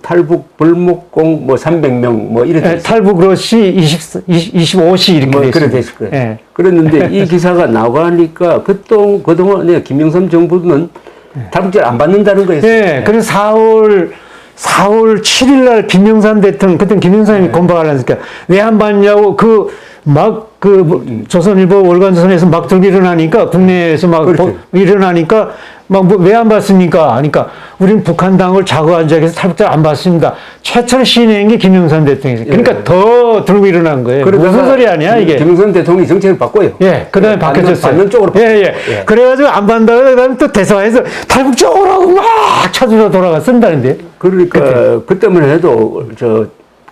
탈북 벌목공 뭐 300명 뭐 이렇게. 네, 탈북 러시 25시 이렇게 뭐 돼 그래 있습니다. 됐을 거예요. 네. 그랬는데 이 기사가 나가니까 그동안에 김영삼 정부는 탈북자를 안 받는다는 거였어요. 네, 그래서 4월 7일 날 김영삼 대통령, 그때는 김영삼이 건방을 하니까 왜 안 받냐고 조선일보 월간조선에서 막 들고 일어나니까 국내에서 막 그렇죠. 일어나니까 막 왜 안 받습니까? 그러니까 우리는 북한당을 좌우한 적에서 탈북자 안 받습니다. 최초로 시인한 게 김영삼 대통령이에요. 그러니까 더 들고 일어난 거예요. 무슨 소리 아니야 이게? 김영삼 대통령이 정책을 바꿔요. 예, 그 다음에 바뀌어졌어요. 받는 쪽으로. 예. 그래가지고 안 받는다고 그 다음에 또 대사에서 탈북자 오라고 막 찾으러 돌아갔습니다는데. 그러니까 그때만 해도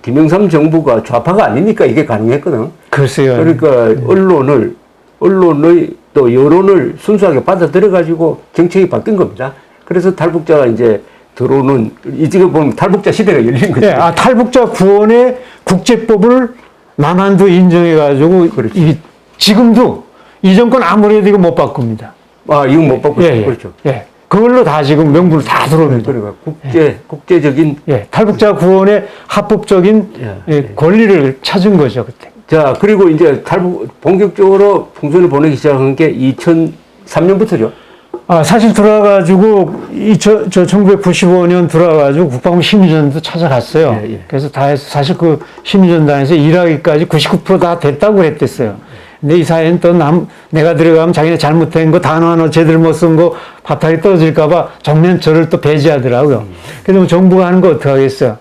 김영삼 정부가 좌파가 아니니까 이게 가능했거든. 글쎄요. 그러니까 언론의 또 여론을 순수하게 받아들여가지고 정책이 바뀐 겁니다. 그래서 탈북자가 이제 들어오는, 지금 보면 탈북자 시대가 열린 거죠. 네, 탈북자 구원의 국제법을 남한도 인정해가지고, 그렇지. 지금도 이 정권 아무래도 이거 못 바꿉니다. 이거 못 바꾸죠. 예. 그렇죠. 예. 그걸로 다 지금 명분을 다 들어옵니다. 그러니까 국제적인. 탈북자 구원의 합법적인 권리를 찾은 거죠, 그때. 자, 그리고 이제 본격적으로 풍선을 보내기 시작한 게 2003년부터죠. 사실 들어와가지고, 1995년 들어와가지고 국방부 심의전도 찾아갔어요. 예. 그래서 다 해서 사실 그 심의전단에서 일하기까지 99% 다 됐다고 그랬댔어요. 근데 이 사회는 또 내가 들어가면 자기네 잘못된 거 단어 하나 제대로 못 쓴 거 밥탈이 떨어질까봐 정면 저를 또 배제하더라고요. 그래서 뭐 정부가 하는 거 어떡하겠어요.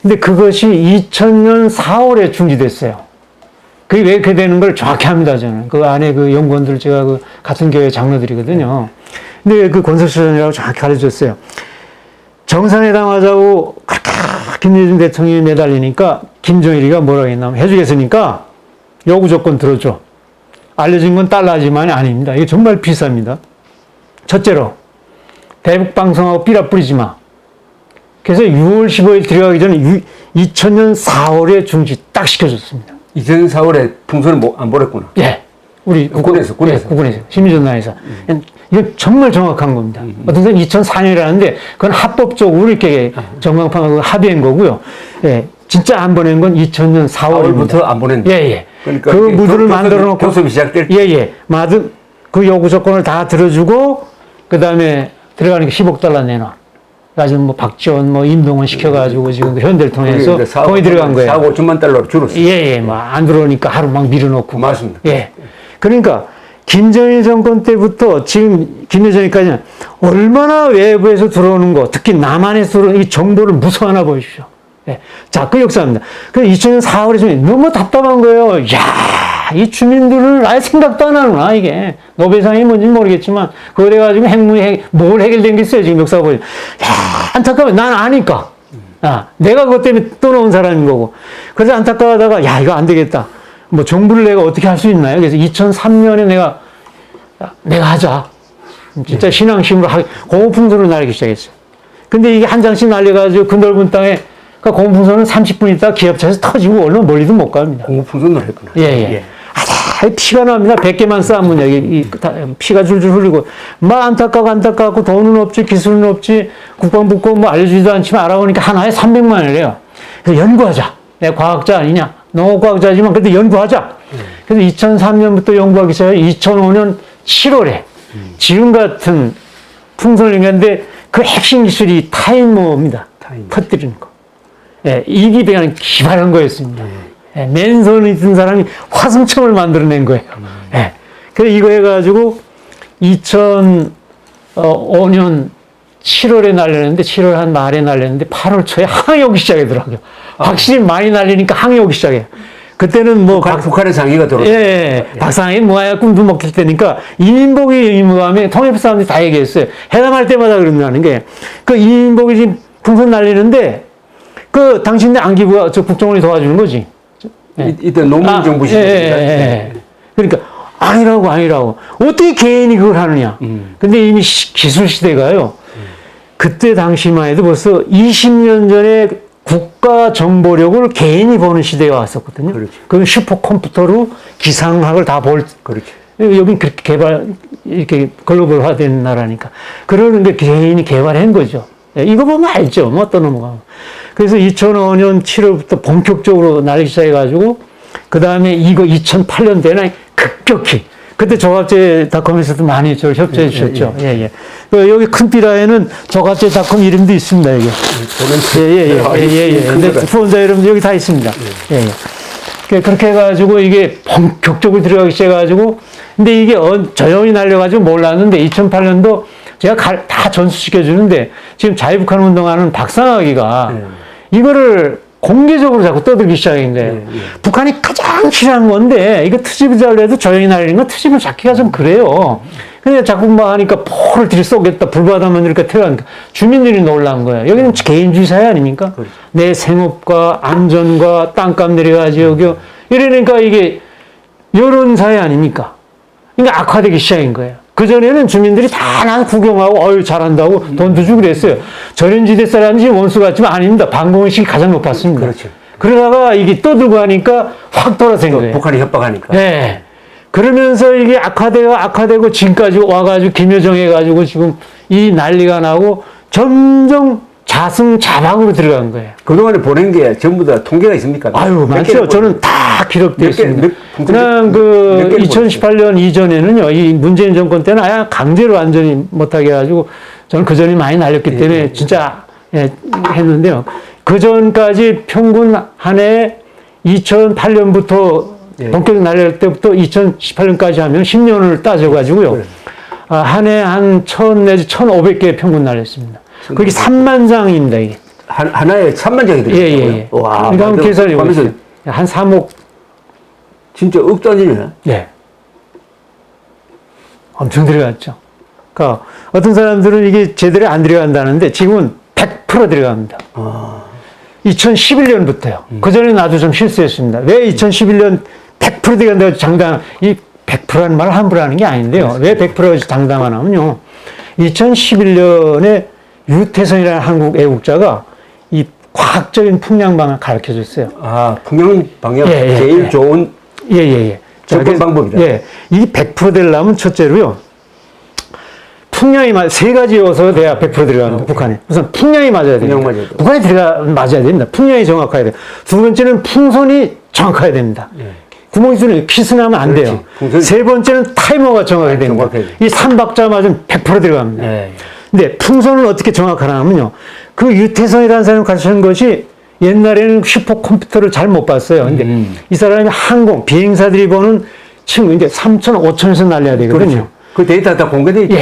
근데 그것이 2000년 4월에 중지됐어요. 그게 왜 그렇게 되는 걸 정확히 합니다, 저는. 그 안에 그 연구원들 제가 그 같은 교회 장로들이거든요. 근데 그 권석수전이라고 정확히 가르쳐줬어요. 정상회담 하자고 김대중 대통령이 매달리니까 김정일이가 뭐라고 했냐면 해주겠으니까 요구 조건 들어줘. 알려진 건 달러지만이 아닙니다. 이게 정말 비쌉니다. 첫째로 대북 방송하고 삐라 뿌리지 마. 그래서 6월 15일 들어가기 전에 2000년 4월에 중지 딱 시켜줬습니다. 2004월에 풍선을 안 보냈구나. 예. 우리 군에서. 심의전단에서. 이건 정말 정확한 겁니다. 어떤 사람은 2004년이라는데 그건 합법적으로 이렇게 정강판하고 합의한 거고요. 예. 진짜 안 보낸 건 2000년 4월부터 안 보냈네. 예. 그러니까 그 무드를 만들어 놓고 교섭이 시작될 때. 그 요구 조건을 다 들어주고 그다음에 들어가는 게 10억 달러 내놔. 그래서 뭐 박지원, 임동원 시켜가지고 지금 그 현대를 통해서 거의 들어간 거예요. 4억 5천만 달러로 줄었어요. 예. 안 들어오니까 하루 막 밀어놓고. 맞습니다. 예. 그러니까 김정일 정권 때부터 지금 김여정까지는 얼마나 외부에서 들어오는 거, 특히 남한에서 들어오는 이 정보를 무서워하나 보십시오. 예. 자, 그 역사입니다. 그래서 2000년 4월에 좀 너무 답답한 거예요. 이 주민들을 아예 생각도 안 하는구나, 이게. 노벨상이 뭔지 모르겠지만, 그래 가지고 뭘 해결된 게 있어요, 지금 역사 보면. 안타까워. 난 아니까. 내가 그것 때문에 떠나온 사람인 거고. 그래서 안타까워하다가, 이거 안 되겠다. 뭐, 정부를 내가 어떻게 할 수 있나요? 그래서 2003년에 내가 하자. 진짜 신앙심으로 공호풍선을 날리기 시작했어요. 근데 이게 한 장씩 날려가지고 그 넓은 땅에 공호풍선은 30분 있다가 기압차에서 터지고 얼마 멀리도 못 갑니다. 공호풍선을 했구나. 예. 피가 납니다. 100개만 쌓으면 여기 피가 줄줄 흘리고 막 안타깝고 돈은 없지 기술은 없지 국방부고 뭐 알려주지도 않지만 알아보니까 하나에 300만 원이래요. 그래서 연구하자. 내가 과학자 아니냐. 농업과학자지만 그래도 연구하자. 그래서 2003년부터 연구하기 시작해 2005년 7월에 지금 같은 풍선을 연구했는데 그 핵심 기술이 타이머입니다. 터뜨리는 거. 예, 이게 그냥 기발한 거였습니다. 맨손이 든 사람이 화승청을 만들어낸 거예요. 그래서 이거 해가지고 2005년 7월에 날렸는데 7월 한 말에 날렸는데 8월 초에 항해 오기 시작하더라고요. 확실히 많이 날리니까 항해 오기 시작해요. 그때는 뭐 북한의 장기가 들어왔어요. 박상희 뭐야 꿈도 먹힐 때니까 이민복이 의무감에 통일부 사람들이 다 얘기했어요. 회담할 때마다 그런다는 게 그 이민복이 지금 풍선 날리는데 그 당신네 안기부가 저 국정원이 도와주는 거지. 이때 노무현 정부 시대입니다. 그러니까 아니라고 어떻게 개인이 그걸 하느냐. 근데 이미 기술 시대가요. 그때 당시만 해도 벌써 20년 전에 국가 정보력을 개인이 보는 시대가 왔었거든요. 그렇죠. 그 슈퍼컴퓨터로 기상학을 다 볼. 그렇죠. 여긴 그렇게 이렇게 글로벌화된 나라니까. 그러는 게 개인이 개발한 거죠. 이거 보면 알죠. 뭐 어떤 놈가. 그래서 2005년 7월부터 본격적으로 날리기 시작해가지고, 그 다음에 이거 2008년대나 급격히. 그때 조갑제닷컴에서도 많이 저를 협조해 주셨죠. 예. 여기 큰 삐라에는 조갑제닷컴 이름도 있습니다, 여기. 예. 근데 후원자 이름도 여기 다 있습니다. 예. 그렇게 해가지고 이게 본격적으로 들어가기 시작해가지고, 근데 이게 조용히 날려가지고 몰랐는데 2008년도 제가 다 전수시켜주는데 지금 자유북한 운동하는 박상학이가 이거를 공개적으로 자꾸 떠들기 시작한 거예요. 북한이 가장 싫어하는 건데, 이거 트집을 잡으려도 조용히 날리는 건 트집을 잡기가 좀 그래요. 근데 자꾸 막 하니까 포를 들이쏘겠다, 불바다만 이렇게 태어나니까 주민들이 놀란 거예요. 여기는 개인주의 사회 아닙니까? 그렇죠. 내 생업과 안전과 땅값 내려가지고, 이러니까 이게 여론 사회 아닙니까? 그러니까 악화되기 시작인 거예요. 그전에는 주민들이 다 난 구경하고, 어유 잘한다고 돈도 주고 그랬어요. 전현지대 사람인지 원수 같지만 아닙니다. 반공의식이 가장 높았습니다. 그렇죠. 그러다가 이게 떠들고 하니까 확 돌아선 거예요. 북한이 협박하니까. 네. 그러면서 이게 악화되고 지금까지 와가지고 김여정 해가지고 지금 이 난리가 나고 점점 자승자박으로 들어간 거예요. 그동안에 보낸 게 전부 다 통계가 있습니까? 아유, 많죠. 저는 다 기록되어 있습니다. 그냥 2018년 이전에는요, 이 문재인 정권 때는 아예 강제로 완전히 못하게 해가지고 저는 그 전에 많이 날렸기 때문에 진짜 했는데요. 그 전까지 평균 한 해 2008년부터 본격 날릴 때부터 2018년까지 하면 10년을 따져가지고요. 한 해 한 1000 내지 1500개 평균 날렸습니다. 그게 3만 장입니다, 이게. 하나에 3만 장이 들어있어요. 예. 와, 그러니까 계산해 보세요. 한 3억. 진짜 억 단위네. 예. 엄청 들어갔죠. 그러니까 어떤 사람들은 이게 제대로 안 들어간다는데 지금은 100% 들어갑니다. 2011년부터요. 그 전에 나도 좀 실수했습니다. 왜 2011년 100% 들어간다고 장담, 이 100%라는 말을 함부로 하는 게 아닌데요. 왜 100%가 장담하냐면요. 2011년에 유태성이라는 한국 애국자가 이 과학적인 풍량 방을 가르쳐 줬어요. 아, 풍량 방향 제일 좋은 접근 방법이다. 이 100% 되려면 첫째로요. 풍량이 세 가지 요소가 돼야 100% 들어갑니다. 북한에. 우선 풍량이 맞아야 됩니다. 북한이 맞아야 됩니다. 풍량이 정확해야 돼요. 두 번째는 풍선이 정확해야 됩니다. 구멍이 뚫리면 키스나면 안 돼요. 세 번째는 타이머가 정확해야 됩니다. 이 3박자 맞으면 100% 들어갑니다. 근데 풍선은 어떻게 정확하냐면요. 그 유태성이라는 사람이 가르치는 것이 옛날에는 슈퍼컴퓨터를 잘 못 봤어요. 근데 이 사람이 비행사들이 보는 친구, 이제 3천, 5천에서 날려야 되거든요. 그렇죠. 그 데이터 다 공개되어 있죠.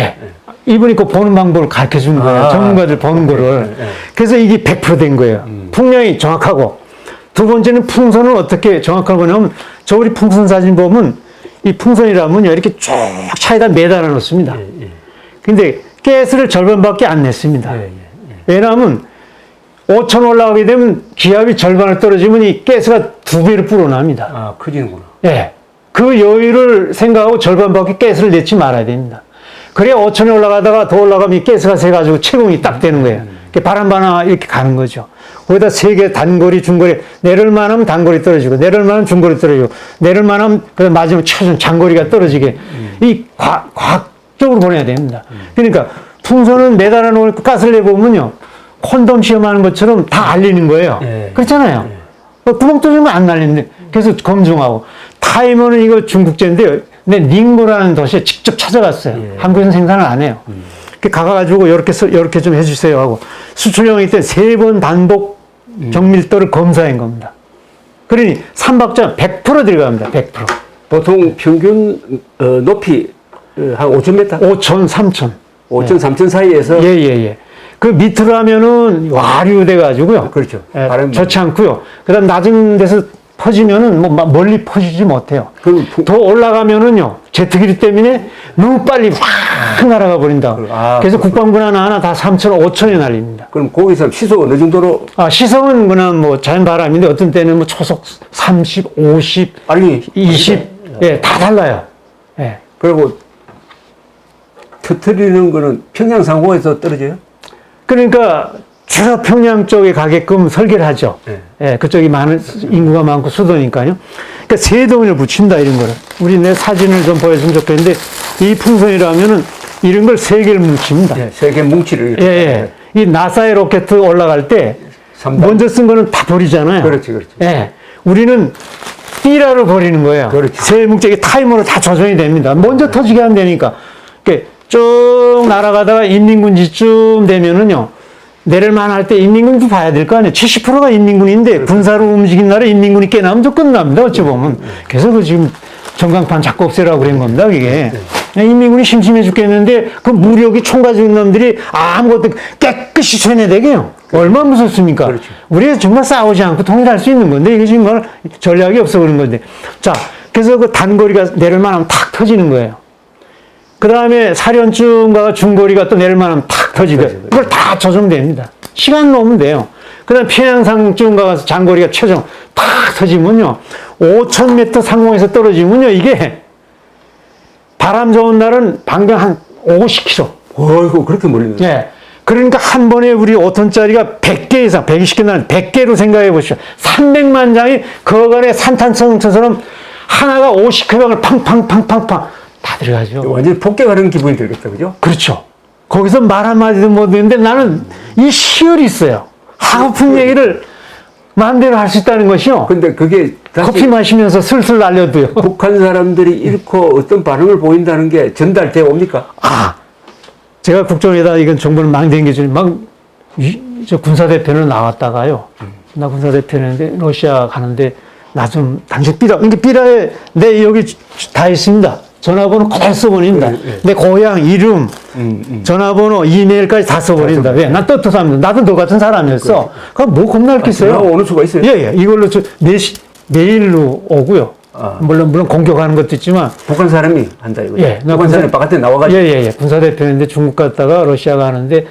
이분이 그 보는 방법을 가르쳐 준 거예요. 전문가들 보는 거를. 그래서 이게 100% 된 거예요. 풍량이 정확하고. 두 번째는 풍선을 어떻게 정확한 거냐면, 저 우리 풍선 사진 보면, 이 풍선이라면요, 이렇게 쭉 차에다 매달아 놓습니다. 근데 가스를 절반밖에 안 냈습니다. 왜냐하면 5천 올라가게 되면 기압이 절반을 떨어지면 이 가스가 2배로 불어납니다. 아, 커지는구나. 그 여유를 생각하고 절반밖에 가스를 내지 말아야 됩니다. 그래야 5천에 올라가다가 더 올라가면 이 가스가 새가지고 채공이 딱 되는 거예요. 바람바나 이렇게 가는 거죠. 거기다 세 개 단거리, 중거리, 내릴만 하면 단거리 떨어지고, 내릴만 하면 중거리 떨어지고, 내릴만 하면 마지막에 최종 장거리가 떨어지게. 이 과학적으로 보내야 됩니다. 그러니까 풍선은 매달아 놓고 가스를 내보면요. 콘돔 시험하는 것처럼 다 알리는 거예요. 그렇잖아요. 구멍 뚫리면 안 날리는데. 그래서 검증하고. 타이머는 이거 중국제인데요. 근데 닝고라는 도시에 직접 찾아갔어요. 한국에서는 생산을 안 해요. 가가지고 이렇게 좀 해주세요 하고 수출형일 때 3번 반복 정밀도를 검사한 겁니다. 그러니 3박자 100% 들어갑니다. 100%. 보통 평균 높이 한 5,000m? 5천, 3천. 5천, 3천 사이에서? 그 밑으로 하면은 와류돼가지고요. 그렇죠. 좋지 않고요. 그 다음 낮은 데서 퍼지면은 뭐 멀리 퍼지지 못해요. 더 올라가면은요, 제트기류 때문에 너무 빨리 확 날아가 버린다. 그래서 국방부나 하나 다 3천, 5천에 날립니다. 그럼 거기서 시속 어느 정도로? 시속은 그냥 뭐 자연 바람인데 어떤 때는 뭐 초속 30, 50, 20, 다 달라요. 그리고 터뜨리는 거는 평양 상공에서 떨어져요? 그러니까 중화평양 쪽에 가게끔 설계를 하죠. 네. 예, 그쪽이 많은, 인구가 많고 수도니까요. 그러니까 세동을 붙인다, 이런 거를. 우리 내 사진을 좀 보여주면 좋겠는데, 이 풍선이라면은 이런 걸 세 개를 뭉칩니다. 네, 세개 뭉치를. 예, 예. 이 나사의 로켓 올라갈 때, 삼단. 먼저 쓴 거는 다 버리잖아요. 그렇지, 그렇지. 예. 우리는 띠라를 버리는 거예요. 그렇지. 세 뭉치기 타이머로 다 조정이 됩니다. 먼저 터지게 하면 되니까. 이렇게 쭉 날아가다가 인민군지쯤 되면은요, 내릴만 할 때 인민군도 봐야 될 거 아니에요. 70%가 인민군인데 군사로 움직인 나라 인민군이 깨나면 또 끝납니다. 어찌 보면. 그래서 그 지금 전광판 자꾸 없애라고 그런 겁니다. 이게. 인민군이 심심해 죽겠는데 그 무력이 총 가지고 있는 놈들이 아무것도 깨끗이 세뇌되게요. 얼마나 무섭습니까? 그렇죠. 우리가 정말 싸우지 않고 통일할 수 있는 건데 이게 정말 전략이 없어 그런 건데. 자, 그래서 그 단거리가 내릴만 하면 탁 터지는 거예요. 그 다음에 사련쯤 가가 중거리가 또 내릴만 하면 탁 터지고 그걸 다 조정됩니다. 시간 놓으면 돼요. 그 다음에 평양상쯤 가서 장거리가 최종 탁 터지면요. 5,000m 상공에서 떨어지면요. 이게 바람 좋은 날은 반경 한 50km. 어이구, 그렇게 멀리는. 예. 그러니까 한 번에 우리 5톤짜리가 100개 이상, 120개 나는 100개로 생각해 보시죠. 300만 장이 거간의 산탄성처럼 하나가 50개방을 팡팡팡팡팡 다 들어가죠. 완전히 폭격하는 기분이 들겠다, 그죠? 그렇죠. 거기서 말 한마디도 못 했는데 나는 이 희열이 있어요. 하고픈 얘기를 마음대로 할 수 있다는 것이요. 근데 그게 다시 커피 마시면서 슬슬 날려도요. 북한 사람들이 잃고 어떤 반응을 보인다는 게 전달되어 옵니까? 아, 제가 국정에다 이건 정보를 막 댕겨주니 저 군사대표는 나왔다가요. 나 군사대표인데 러시아 가는데 나 좀 당신 삐라. 이게 삐라에 내 여기 다 있습니다. 전화번호 그대로 써버린다. 내 고향, 이름, 전화번호, 이메일까지 다 써버린다. 왜? 나 떳떳합니다. 나도 너 같은 사람이었어. 그럼 뭐 겁날 게 있어요? 오는 수가 있어요. 예, 예. 이걸로 메일로 오고요. 물론 공격하는 것도 있지만. 북한 사람이 한다 이거죠. 예, 북한 사람이 바깥에 나와가지고. 예. 군사대표인데 중국 갔다가 러시아 가는데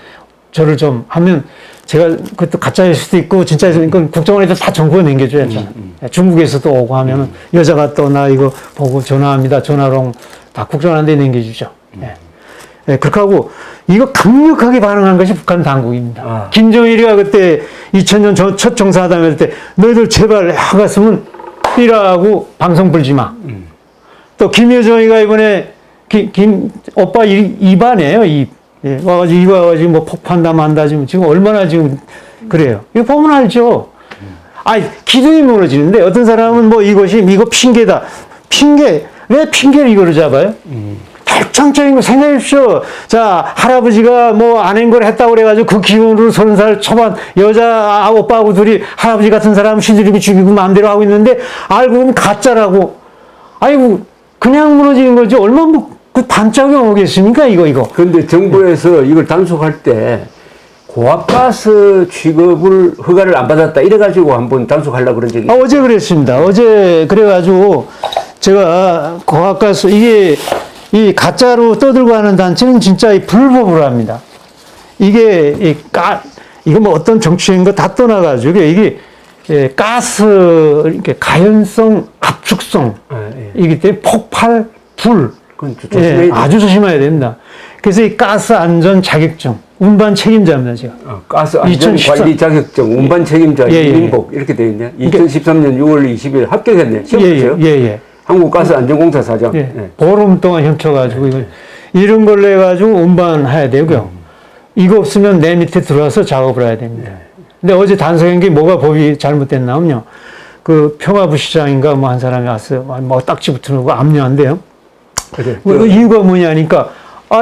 저를 좀 하면 제가 그것도 가짜일 수도 있고 진짜일 수도 있고 국정원에서 다 정보를 남겨줘야 잖아요. 중국에서도 오고 하면은 여자가 또 나 이거 보고 전화합니다. 전화롱 다 국정원한테 남겨주죠. 예, 그렇게 하고 이거 강력하게 반응한 것이 북한 당국입니다. 김정일이가 그때 2000년 첫 정사담회 때 너희들 제발 하갔으면 삐라하고 방송 불지 마. 또 김여정이가 이번에 오빠 입안이에요. 예, 와가지고 뭐 폭탄다 만다 지금 얼마나 지금 그래요. 이거 보면 알죠. 기둥이 무너지는데 어떤 사람은 뭐 이거 핑계다. 왜 핑계를 이거를 잡아요? 결정적인 거 생각해 보십시오. 자, 할아버지가 뭐 아닌 걸 했다고 그래가지고 그 기운으로 30살 초반 여자 오빠하고 둘이 할아버지 같은 사람 시들이고 죽이고 마음대로 하고 있는데 알고 보면 가짜라고. 아이고, 그냥 무너지는 거지. 얼마나 그 반작용 오겠습니까? 이거. 그런데 정부에서 이걸 단속할 때 고압가스 취급을 허가를 안 받았다 이래가지고 한번 단속하려고 그런 적이 어제 그랬습니다. 어제 그래가지고 제가 고압가스 이 가짜로 떠들고 하는 단체는 진짜 불법을 합니다. 이게 이거 뭐 어떤 정치인 거 다 떠나가지고 이게 가스 이렇게 가연성 압축성 이기 때문에 폭발 불 아주 조심해야 된다. 그래서 이 가스 안전 자격증 운반 책임자입니다, 제가. 가스 안전 관리 자격증 운반 책임자 이민복 이렇게 되어 있네. 2013년 6월 20일 합격했네. 시험 보세요. 예. 한국가스안전공사 사장. 보름 동안 형쳐가지고 이런 걸로 해가지고 운반해야 되고요. 이거 없으면 내 밑에 들어와서 작업을 해야 됩니다. 근데 어제 단속한 게 뭐가 법이 잘못됐나면요. 그 평화부시장인가 뭐 한 사람이 왔어요. 뭐 딱지 붙여놓고 압류한대요. 그래. 이유가 뭐냐니까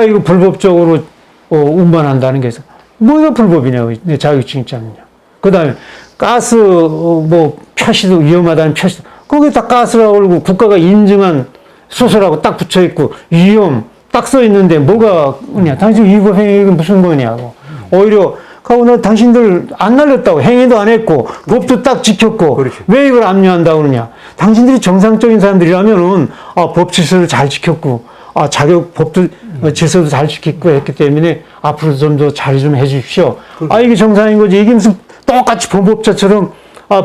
이거 불법적으로 운반한다는 게 있어. 뭐가 불법이냐고 자격증 있잖아요. 그 다음에 가스 뭐 표시도 위험하다는 표시도 거기다 가스라고 그러고 국가가 인증한 수소라고 딱 붙여 있고 위험 딱 써 있는데 뭐가 그냥 당신 위법 행위가 무슨 거냐고. 오히려 하고 너 당신들 안 날렸다고 행위도 안 했고 법도 딱 지켰고 그렇지. 왜 이걸 압류한다고 그러냐. 당신들이 정상적인 사람들이라면은 법 질서를 잘 지켰고 자격 법도 질서도 잘 지켰고 했기 때문에 앞으로 좀 더 잘 좀 해주십시오. 이게 정상인 거지. 이게 무슨 똑같이 범법자처럼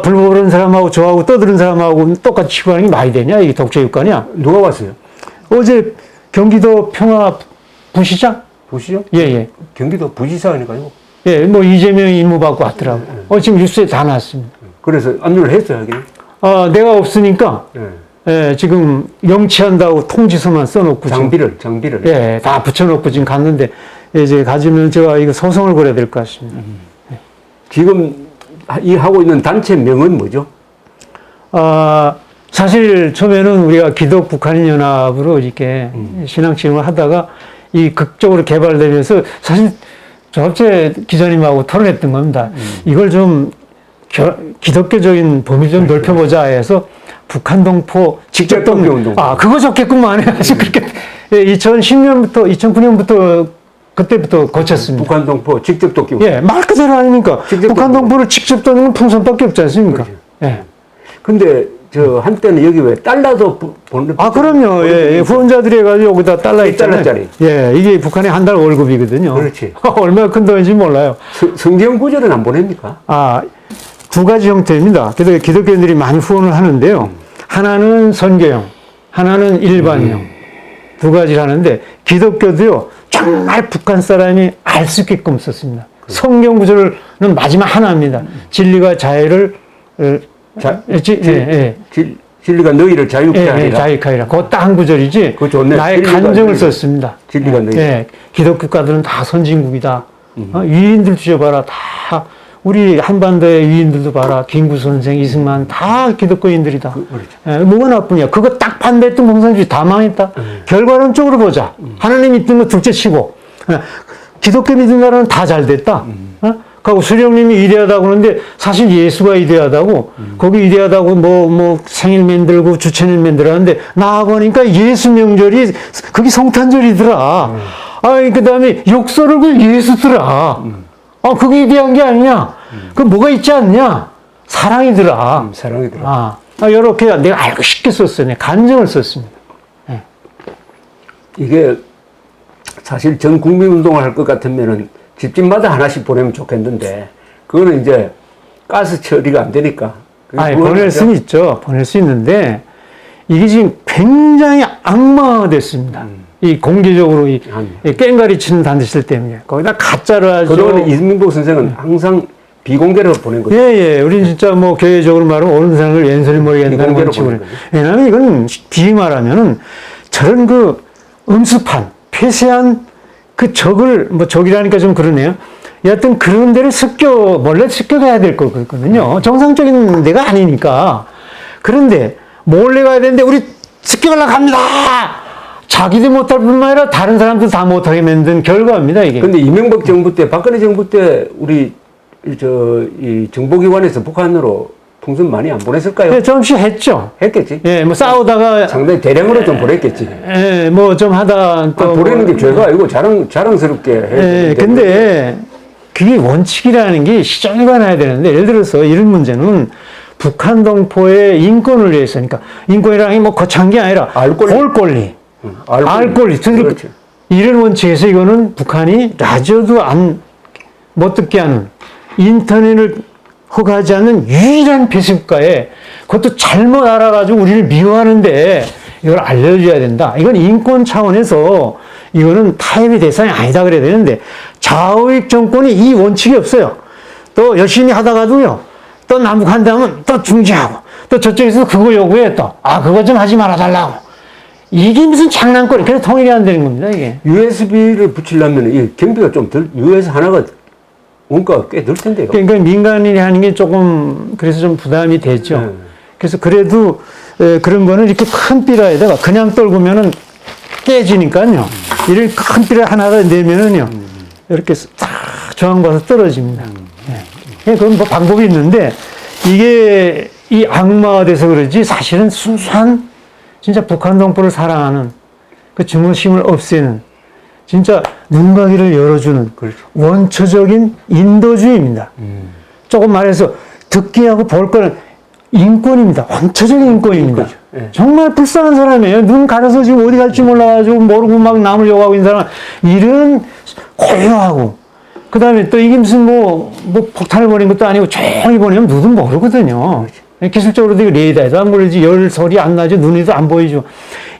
불법을 하는 사람하고 저하고 떠드는 사람하고 똑같이 취급하는 게 말이 되냐? 이게 독재국가냐? 누가 왔어요? 어제 경기도 평화 부시장? 부시죠? 예. 경기도 부지사니까요. 예, 뭐 이재명이 임무받고 왔더라고요. 지금 뉴스에 다 나왔습니다. 그래서 압류를 했어요, 하긴. 내가 없으니까 예. 예, 지금 영치한다고 통지서만 써놓고 장비를. 예, 다 붙여놓고 지금 갔는데 이제 가지면 제가 이거 소송을 걸어야 될 것 같습니다. 지금 이 하고 있는 단체 명은 뭐죠? 사실 처음에는 우리가 기독 북한인 연합으로 이렇게 신앙체험을 하다가 이 극적으로 개발되면서 사실 저업체 기자님하고 토론했던 겁니다. 이걸 좀 기독교적인 범위 좀 넓혀보자 해서 북한 동포 직접 돕는 운동. 그거 좋겠구만 해가지고 그렇게 2010년부터 2009년부터 그때부터 고쳤습니다. 북한 동포 직접 돕기. 예, 말 그대로 아닙니까? 북한 돕기. 동포를 직접 돕는 건 풍선밖에 없지 않습니까? 그렇죠. 예. 근데 저 한때는 여기 왜 달러도 보는. 그럼요. 예, 후원자들이 해가지고 여기다 달러 있잖아요. 달러짜리. 예, 이게 북한의 한 달 월급이거든요. 그렇지. 얼마나 큰 돈인지 몰라요. 성경 구절은 안 보냅니까? 두 가지 형태입니다. 그래서 기독교인들이 많이 후원을 하는데요. 하나는 선교형, 하나는 일반형. 두 가지를 하는데 기독교도요. 정말 북한 사람이 알 수 있게끔 썼습니다. 성경 구절은 마지막 하나입니다. 진리가 자유를 진리가 너희를 자유케 하리라. 자유케 하리라. 그거 딱 한 구절이지. 그거 좋네. 나의 간증을 썼습니다. 진리가 너희. 기독교 국가들은 다 선진국이다. 위인들 뒤져봐라. 다 우리 한반도의 위인들도 봐라. 김구 선생, 이승만 다 기독교인들이다. 그렇죠. 뭐가 나쁘냐. 그거 딱 반대했던 공산주의 다 망했다. 결과론적으로 보자. 하나님 믿는 거 둘째치고 기독교 믿는 나라는 다 잘 됐다. 그리고 수령님이 위대하다고 그러는데 사실 예수가 위대하다고 거기 위대하다고 뭐 생일 만들고 주체일 만들었는데 나와보니까 예수 명절이 그게 성탄절이더라. 그 다음에 욕설을 그 예수더라. 그게 위대한 게 아니냐. 그 뭐가 있지 않냐. 사랑이더라. 사랑이더라. 이렇게 내가 알고 쉽게 썼어요. 내가 간증을 썼습니다. 이게 사실 전 국민운동을 할 것 같으면은 집집마다 하나씩 보내면 좋겠는데 그거는 이제 가스 처리가 안 되니까. 보낼 수는 있죠. 보낼 수 있는데 이게 지금 굉장히 악마화됐습니다. 이 공개적으로 이 깽가리 치는 단체들 때문에 거기다 가짜를 하죠. 그동안 이민복 선생은 항상 비공개로 보낸 거죠. 예. 우리는 진짜 뭐 교회적으로 말하면 옳은 사람을 왼손이 모르겠다는 원칙으로. 왜냐하면 이건 비유 말하면은 저런 그 음습한 폐쇄한 그 적을 적이라니까 좀 그러네요. 여하튼 그런 데를 몰래 습격해야 될 거거든요. 정상적인 데가 아니니까. 그런데 몰래 가야 되는데 우리 습격하려고 합니다. 자기들 못할 뿐만 아니라 다른 사람들 다 못하게 만든 결과입니다, 이게. 근데 이명박 정부 때, 박근혜 정부 때 우리 이 정보기관에서 북한으로 풍선 많이 안 보냈을까요? 네, 좀씩 했죠. 했겠지. 예, 싸우다가. 상당히 대량으로 좀 보냈겠지. 예, 좀 하다 또. 보내는 게 죄가 아니고 자랑스럽게 해. 근데 그게 원칙이라는 게 시정이 가나야 되는데, 예를 들어서 이런 문제는 북한 동포의 인권을 위해서, 그러니까 인권이라는 게 거창한 게 아니라 알 권리. 알 권리. 그렇죠. 이런 원칙에서 이거는 북한이 라디오도 못 듣게 하는 인터넷을 허가하지 않는 유일한 배습가에 그것도 잘못 알아가지고 우리를 미워하는데 이걸 알려줘야 된다. 이건 인권 차원에서 이거는 타협의 대상이 아니다 그래야 되는데 좌우익 정권이 이 원칙이 없어요. 또 열심히 하다가도요. 또 남북한다면 또 중지하고 또 저쪽에서 그거 요구해 또 그거 좀 하지 말아달라고. 이게 무슨 장난거리. 그래서 통일이 안 되는 겁니다, 이게. USB를 붙이려면 이 경비가 좀 US 하나가 원가가 꽤 늘 텐데요. 그러니까 민간인이 하는 게 조금 그래서 좀 부담이 되죠. 그래서 그래도 그런 거는 이렇게 큰 삐라에다가 그냥 떨구면은 깨지니까요. 이런 큰 삐라 하나를 내면은요. 이렇게 딱 저항 받아서 떨어집니다. 그건 뭐 방법이 있는데 이게 이 악마화돼서 그러지 사실은 순수한 진짜 북한 동포를 사랑하는 그 증오심을 없애는 진짜 눈가기를 열어주는 그렇죠. 원초적인 인도주의입니다. 조금 말해서 듣기 하고 볼 거는 인권입니다. 원초적인 인권입니다. 그렇죠. 네. 정말 불쌍한 사람이에요. 눈 가려서 지금 어디 갈지 몰라가지고 모르고 막 남을 욕하고 있는 사람. 이런 고요하고 그 다음에 또 이게 무슨 뭐 폭탄을 보낸 것도 아니고 조용히 보내면 누군 모르거든요. 그렇죠. 기술적으로도 레이더에도 안 보이지, 열 소리 안 나죠, 눈에도 안 보이죠.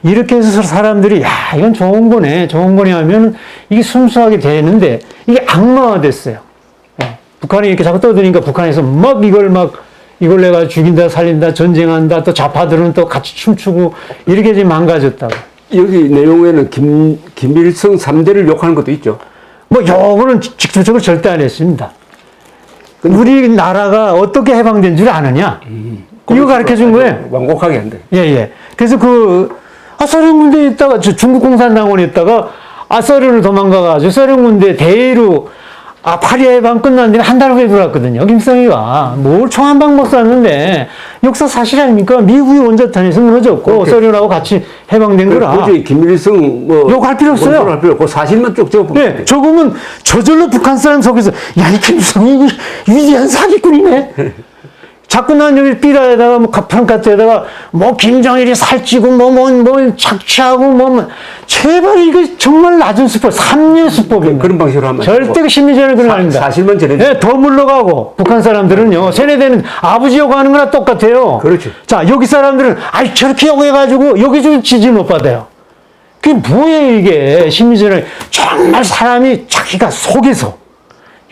이렇게 해서 사람들이, 이건 좋은 거네 하면 이게 순수하게 되는데, 이게 악마화 됐어요. 북한이 이렇게 자꾸 떠드니까 북한에서 이걸 내가 죽인다, 살린다, 전쟁한다, 또 좌파들은 또 같이 춤추고 이렇게 지금 망가졌다고. 여기 내용에는 김일성 3대를 욕하는 것도 있죠. 뭐 요거는 직접적으로 절대 안 했습니다. 우리나라가 어떻게 해방된 줄 아느냐? 이거 가르쳐 준 거예요. 완곡하게 한대. 예, 예. 그래서 소련 군대에 있다가, 중국 공산당원에 있다가, 소련을 도망가가지고 소련 군대 대위로, 파리 해방 끝난 뒤에 한 달 후에 들어왔거든요. 김일성이가. 뭘 총 한 방 못 쐈는데, 역사 사실 아닙니까? 미국이 원자탄에서 무너졌고, 소련하고 같이 해방된 거라. 굳이 김일성 욕할 필요 없어요. 할 필요 없고 사실만 쭉 적어보면 네, 적으면 저절로 북한 사람 속에서, 야, 이 김일성이 위대한 사기꾼이네. 자꾸 난 여기 삐라에다가 프랑카트에다가 김정일이 살찌고 착취하고 제발 이거 정말 낮은 수법, 삼류 수법입니다. 그런 방식으로 하면 절대 그 심리전을 그런 거 아닙니다. 사실만 전해. 네, 더 물러가고 북한 사람들은요 세뇌되는 아버지 욕하는 거나 똑같아요. 그렇지. 자, 여기 사람들은 저렇게 욕해가지고 여기저기 지지 못 받아요. 그게 뭐예요 이게 심리전을 정말 사람이 자기가 속에서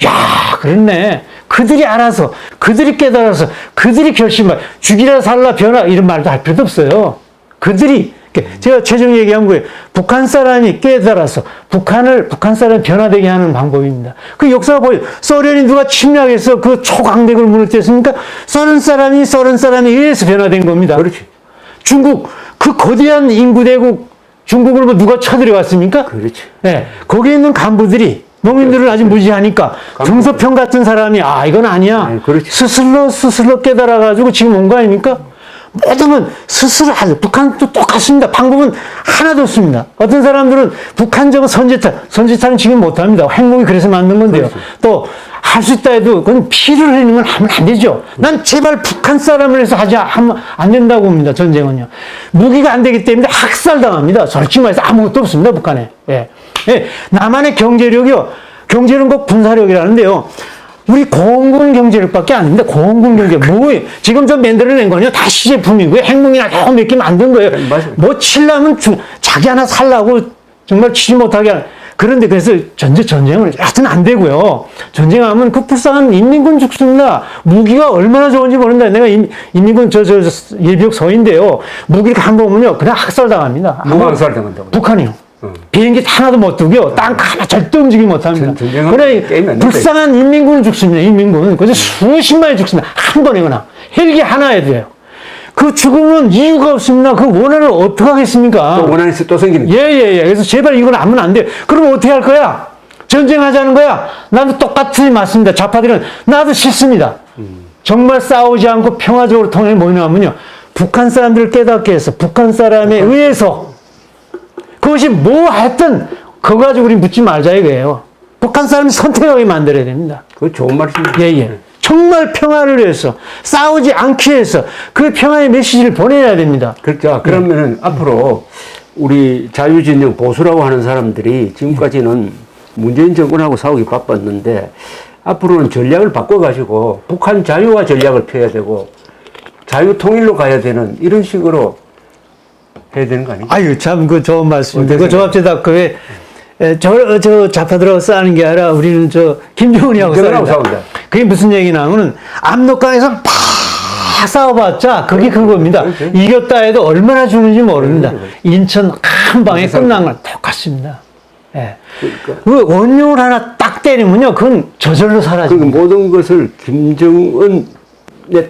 야, 그렇네. 그들이 알아서, 그들이 깨달아서, 그들이 결심할, 죽이라 살라 변화, 이런 말도 할 필요도 없어요. 그들이, 제가 최종 얘기한 거예요. 북한 사람이 깨달아서, 북한 사람이 변화되게 하는 방법입니다. 그 역사가 보여요. 소련이 누가 침략해서 그 초강대국을 무너뜨렸습니까? 소련 사람에 의해서 변화된 겁니다. 그렇지. 중국, 그 거대한 인구대국, 중국을 누가 쳐들어갔습니까? 그렇지. 네. 거기에 있는 간부들이, 농민들은 아직 무지하니까 정서평 같은 사람이 이건 아니야. 네, 그렇지. 스스로 깨달아가지고 지금 온 거 아닙니까? 모든 건 스스로 하죠. 북한도 똑같습니다. 방법은 하나도 없습니다. 어떤 사람들은 북한적은 선제탄은 지금 못합니다. 핵무기 그래서 만든 건데요. 그렇지. 또 할 수 있다 해도 그건 피를 흘리는 건 하면 안 되죠. 난 제발 북한 사람을 해서 하면 안 된다고 봅니다. 전쟁은요. 무기가 안 되기 때문에 학살당합니다. 솔직히 말해서 아무것도 없습니다. 북한에. 예. 예. 남한의 경제력은 꼭 분사력이라는데요. 우리 공군 경제력밖에 안 됩니다. 공군 경제력. 뭐예요? 지금 저 만들어낸 거는요. 다 시제품이고요. 핵무기나 몇 개 만든 거예요. 뭐 칠라면 자기 하나 살라고 정말 치지 못하게 하는. 그런데 그래서 전쟁을 하여튼 안 되고요. 전쟁하면 그 불쌍한 인민군 죽습니다. 무기가 얼마나 좋은지 모른다. 내가 인민군 예비역 서인데요. 무기를 한 번 보면요. 그냥 학살당합니다. 누가 학살당한다고? 북한이요. 비행기 하나도 못 두고요. 땅 하나 절대 움직이지 못합니다. 그래, 불쌍한 인민군은 죽습니다. 인민군. 그래서 수십만이 죽습니다. 한 번이거나. 헬기 하나에 돼요. 그 죽음은 이유가 없습니다. 그 원한을 어떻게 하겠습니까? 또 원한이 또 생기는 거예요. 예. 그래서 제발 이건 하면 안 돼. 그럼 어떻게 할 거야? 전쟁하자는 거야? 나도 똑같이 맞습니다. 좌파들은 나도 싫습니다. 정말 싸우지 않고 평화적으로 통일을 모이나면요. 북한 사람들을 깨닫게 해서 북한 사람에 의해서 그것이 뭐 하여튼 그거 가지고 우리 묻지 말자 이거예요. 북한 사람이 선택하게 만들어야 됩니다. 그거 좋은 말씀입니다. 예. 정말 평화를 위해서 싸우지 않기 위해서 그 평화의 메시지를 보내야 됩니다. 그렇죠. 그러면은 앞으로 우리 자유진영 보수라고 하는 사람들이 지금까지는 문재인 정권하고 싸우기 바빴는데 앞으로는 전략을 바꿔가지고 북한 자유화 전략을 펴야 되고 자유 통일로 가야 되는 이런 식으로 해야 되는 거 아닌가요? 아유, 참, 좋은 말씀입니다. 그 조합제다, 저 좌파들하고 싸우는 게 아니라 우리는 김정은이하고 싸운다. 그게 무슨 얘기냐면은 압록강에서 팍 싸워봤자 그게 그겁니다. 이겼다 해도 얼마나 주는지 모릅니다. 인천 한 방에 끝난 건 똑같습니다. 예. 그 원흉을 하나 딱 때리면요, 그건 저절로 사라집니다. 그 모든 것을 김정은에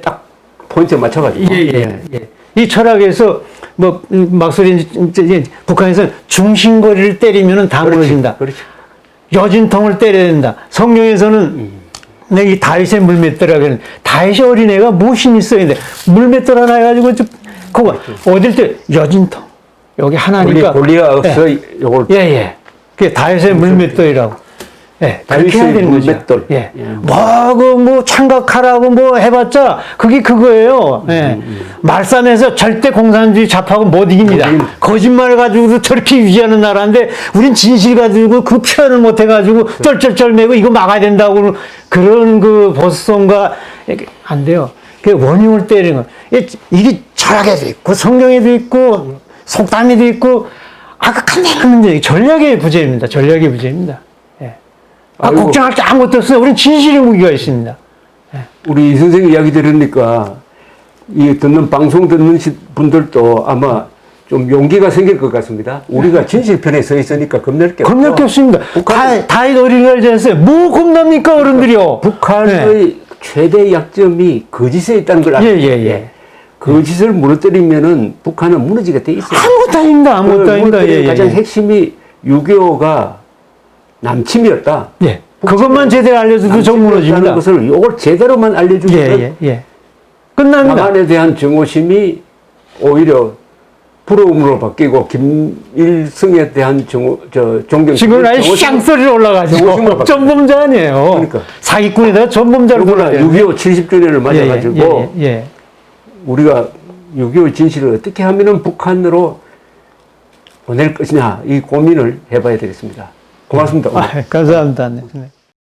딱 포인트에 맞춰가지고. 예. 이 철학에서 막소리 북한에서는 중심거리를 때리면 다 무너진다. 그렇지. 여진통을 때려야 된다. 성경에서는 이 다윗의 물맷돌이라고 하는 다윗의 어린애가 무엇이 있어야 되는데 물맷돌 하나 해가지고 그거 어딜 때 여진통 여기 하나니까 권리가 없어 요걸 예. 그게 다윗의 물맷돌이라고. 예, 그렇게 해야 되는 거죠. 물맷돌. 예. 창각하라고 해봤자, 그게 그거예요. 예. 말싸움에서 절대 공산주의 좌파하고 못 이깁니다. 거짓말 가지고 저렇게 유지하는 나라인데, 우린 진실 가지고 그 표현을 못 해가지고 쩔쩔쩔매고 이거 막아야 된다고 그런 보수성과, 안 돼요. 그 원흉을 때리는 거. 이게 철학에도 있고, 성경에도 있고, 속담에도 있고, 아까 큰 전략의 부재입니다. 전략의 부재입니다. 아이고. 걱정할 게 아무것도 없어요. 우리는 진실의 무기가 있습니다. 우리 이 선생 이야기 들으니까 이 듣는 방송 듣는 분들도 아마 좀 용기가 생길 것 같습니다. 우리가 진실편에 서 있으니까 겁낼 게 겁낼 게 없습니다. 다윗 어린이가 이제했어요. 뭐 겁납니까 어른들이요? 북한의 최대 약점이 거짓에 있다는 걸 알고 예. 거짓을 무너뜨리면은 북한은 무너지게 돼 있어요. 아무것도 아닙니다. 아무것도 아닙니다. 무너뜨리는 가장 핵심이 6.25가 남침이었다. 예. 그것만 제대로 알려줘도 정 무너집니다. 것을 이걸 제대로만 알려주면 끝납니다. 남한에 대한 정오심이 오히려 부러움으로 바뀌고 김일성에 대한 존경. 지금 아예 쌍소리로 올라가지고 전범자 아니에요. 그러니까. 사기꾼에다가 전범자를 불러야 6.25 70주년을 맞아가지고 우리가 6.25 진실을 어떻게 하면은 북한으로 보낼 것이냐 이 고민을 해봐야 되겠습니다. 고맙습니다. 감사합니다. 네.